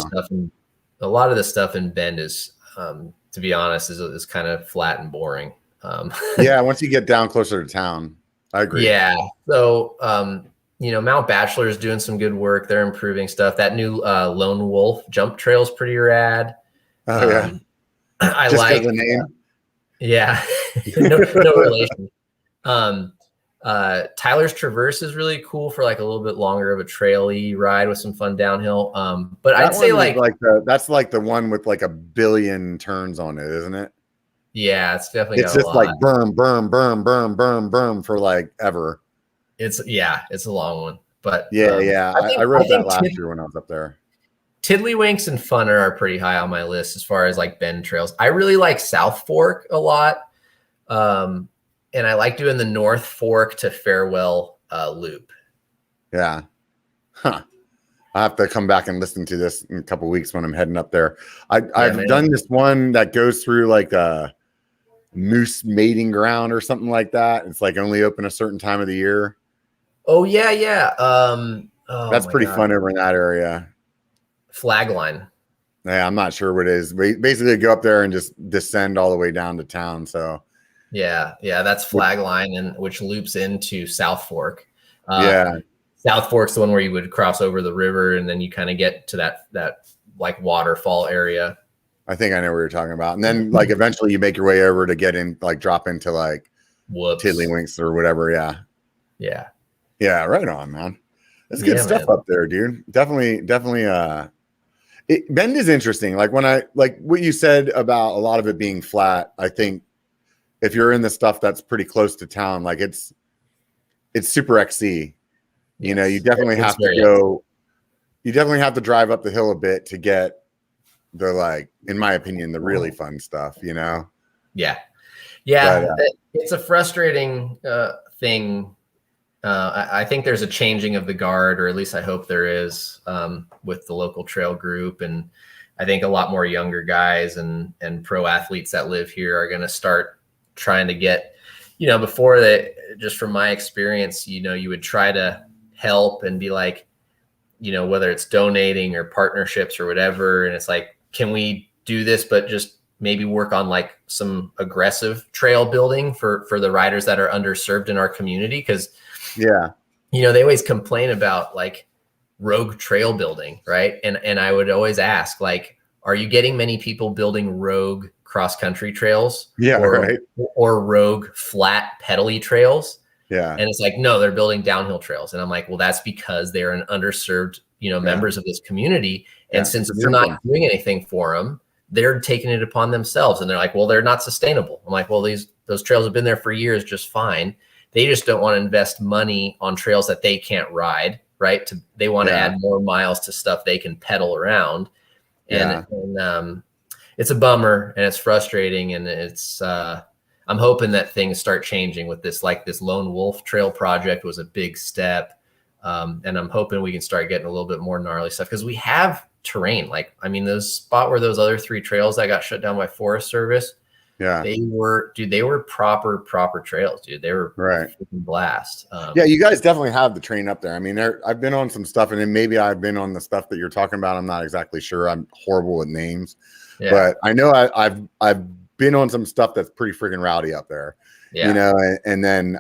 stuff in Bend is, to be honest, is kind of flat and boring. Once you get down closer to town, I agree. Yeah. So, Mount Bachelor is doing some good work. They're improving stuff. That new Loam Wolf jump trail is pretty rad. Oh yeah. I just like the name. Yeah. no relation. Tyler's Traverse is really cool for like a little bit longer of a trail-y ride with some fun downhill. But I'd say that's like the one with like a billion turns on it, isn't it? Yeah, it's definitely it's just like berm for like ever. It's a long one. But I rode that last year when I was up there. Tiddlywinks and Funner are pretty high on my list as far as like Bend trails. I really like South Fork a lot. And I like doing the North Fork to Farewell loop. Yeah. Huh. I have to come back and listen to this in a couple of weeks when I'm heading up there. I've done this one that goes through like a moose mating ground or something like that. It's like only open a certain time of the year. Oh yeah. That's pretty fun over in that area. Flagline. Yeah, I'm not sure what it is. We basically go up there and just descend all the way down to town. So yeah, that's Flagline, and which loops into South Fork. South Fork's the one where you would cross over the river, and then you kind of get to that like waterfall area. I think I know what you're talking about. And then like eventually you make your way over to get in, like drop into like Tiddlywinks or whatever. Yeah. Right on, man. That's good stuff up there, dude. Definitely. Bend is interesting. Like when I like what you said about a lot of it being flat, I think if you're in the stuff that's pretty close to town, like it's super XC. You know, you definitely have to go. You definitely have to drive up the hill a bit to get the, like, in my opinion, the really fun stuff. You know. Yeah. But, it's a frustrating thing. I think there's a changing of the guard, or at least I hope there is, with the local trail group. And I think a lot more younger guys and pro athletes that live here are going to start trying to get, you know, before that, just from my experience, you know, you would try to help and be like, you know, whether it's donating or partnerships or whatever. And it's like, can we do this, but just maybe work on like some aggressive trail building for the riders that are underserved in our community? Because, yeah, you know, they always complain about like rogue trail building, right? And I would always ask, like, are you getting many people building rogue cross country trails? Yeah, right. Or rogue flat pedally trails? Yeah. And it's like, no, they're building downhill trails. And I'm like, well, that's because they're an underserved, you know, members of this community. And since we're not doing anything for them, they're taking it upon themselves. And they're like, well, they're not sustainable. I'm like, well, those trails have been there for years, just fine. They just don't want to invest money on trails that they can't ride, right? They want to add more miles to stuff they can pedal around. And it's a bummer and it's frustrating. And it's, I'm hoping that things start changing with this, like this Loam Wolf trail project was a big step. And I'm hoping we can start getting a little bit more gnarly stuff, because we have terrain. Like, I mean, those spot where those other 3 trails that got shut down by Forest Service, they were proper trails, dude. They were freaking blast. You guys definitely have the train up there. I mean, I've been on some stuff, and then maybe I've been on the stuff that you're talking about. I'm not exactly sure. I'm horrible with names, but I know I've been on some stuff that's pretty freaking rowdy up there. You know, and then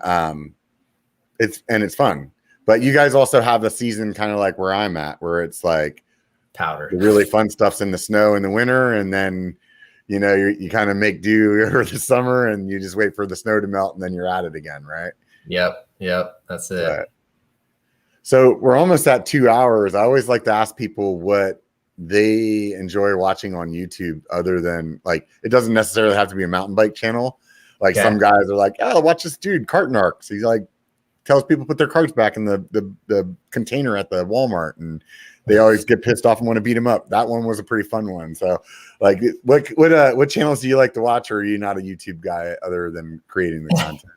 it's fun. But you guys also have the season kind of like where I'm at, where it's like powder. The really fun stuff's in the snow in the winter, and then, you know, you kind of make do over the summer, and you just wait for the snow to melt, and then you're at it again, right? Yep. That's it. Right. So we're almost at 2 hours. I always like to ask people what they enjoy watching on YouTube, other than, like, it doesn't necessarily have to be a mountain bike channel. Like some guys are like, oh, watch this dude, Cart Narcs. He's like, tells people to put their carts back in the container at the Walmart, and they always get pissed off and want to beat him up. That one was a pretty fun one. So, like, what channels do you like to watch, or are you not a YouTube guy other than creating the content?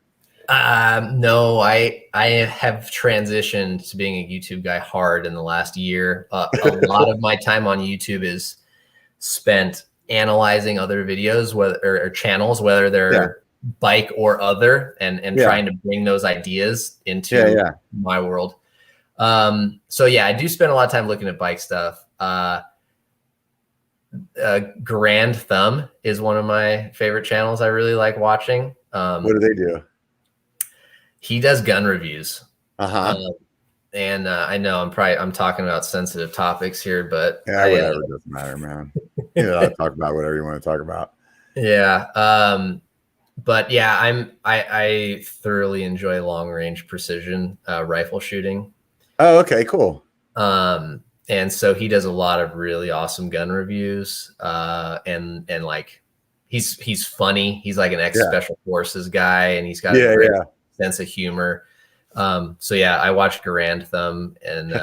No, I have transitioned to being a YouTube guy hard in the last year. A lot of my time on YouTube is spent analyzing other videos, or channels, whether they're bike or other, and trying to bring those ideas into my world. So I do spend a lot of time looking at bike stuff. Grand Thumb is one of my favorite channels I really like watching. What do they do? He does gun reviews. And I know I'm talking about sensitive topics here, but whatever, doesn't matter, man. I'll talk about whatever you want to talk about. But I thoroughly enjoy long range precision rifle shooting. Oh, okay, cool. And so he does a lot of really awesome gun reviews. And like he's funny. He's like an ex-special forces guy, and he's got a great sense of humor. I watch Grand Thumb, and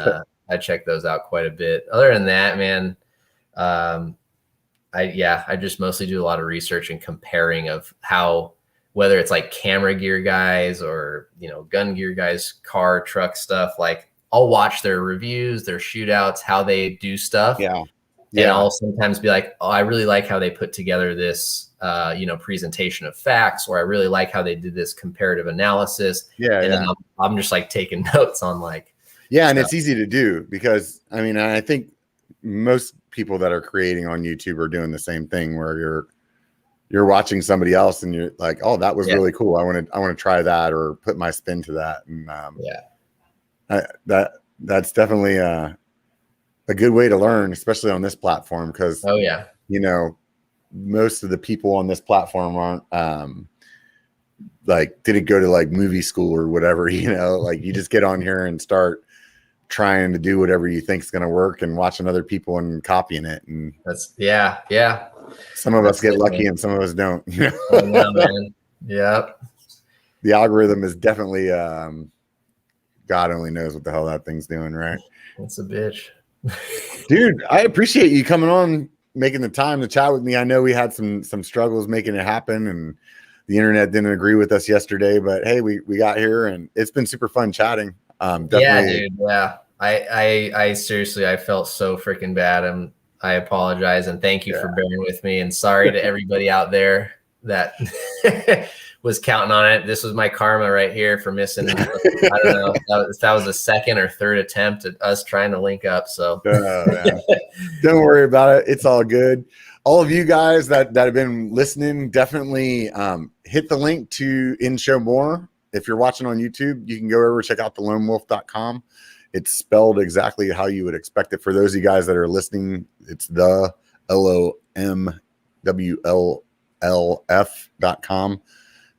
I check those out quite a bit. Other than that, man, I just mostly do a lot of research and comparing of how, whether it's like camera gear guys or, you know, gun gear guys, car, truck stuff, like I'll watch their reviews, their shootouts, how they do stuff. And I'll sometimes be like, oh, I really like how they put together this, presentation of facts, or I really like how they did this comparative analysis. Then I'm just like taking notes on like, and it's easy to do, because I mean, I think most people that are creating on YouTube are doing the same thing, where you're watching somebody else and you're like, oh, that was really cool. I want to try that, or put my spin to that. And that's definitely a good way to learn, especially on this platform, because you know, most of the people on this platform aren't like, didn't go to like movie school or whatever, you know, like you just get on here and start trying to do whatever you think is going to work, and watching other people and copying it. And that's some of us get lucky, and some of us don't. I know, man. Yep. The algorithm is definitely God only knows what the hell that thing's doing, right? It's a bitch. Dude, I appreciate you coming on, making the time to chat with me. I know we had some struggles making it happen, and the internet didn't agree with us yesterday, but hey, we got here, and it's been super fun chatting. Definitely. Yeah, dude. Yeah. I seriously, I felt so freaking bad. I apologize and thank you for bearing with me, and sorry to everybody out there that was counting on it. This was my karma right here for missing. I don't know if that was a second or third attempt at us trying to link up. So don't worry about it. It's all good. All of you guys that have been listening, definitely hit the link to In Show More. If you're watching on YouTube, you can go over, check out the loamwolf.com. It's spelled exactly how you would expect it. For those of you guys that are listening, it's the LOMWLLF.com.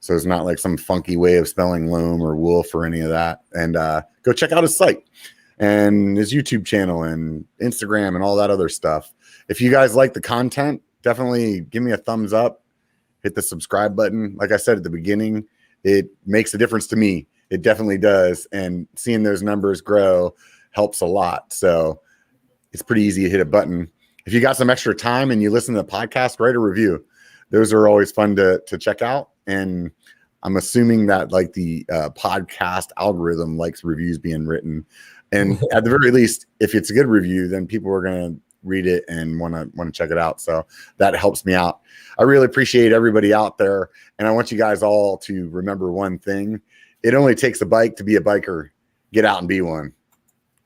So it's not like some funky way of spelling loam or wolf or any of that. And go check out his site and his YouTube channel and Instagram and all that other stuff. If you guys like the content, definitely give me a thumbs up, hit the subscribe button. Like I said at the beginning, it makes a difference to me. It definitely does. And seeing those numbers grow helps a lot. So it's pretty easy to hit a button. If you got some extra time and you listen to the podcast, write a review. Those are always fun to check out. And I'm assuming that like the podcast algorithm likes reviews being written. And at the very least, if it's a good review, then people are going to read it and want to check it out. So that helps me out. I really appreciate everybody out there. And I want you guys all to remember one thing. It only takes a bike to be a biker. Get out and be one.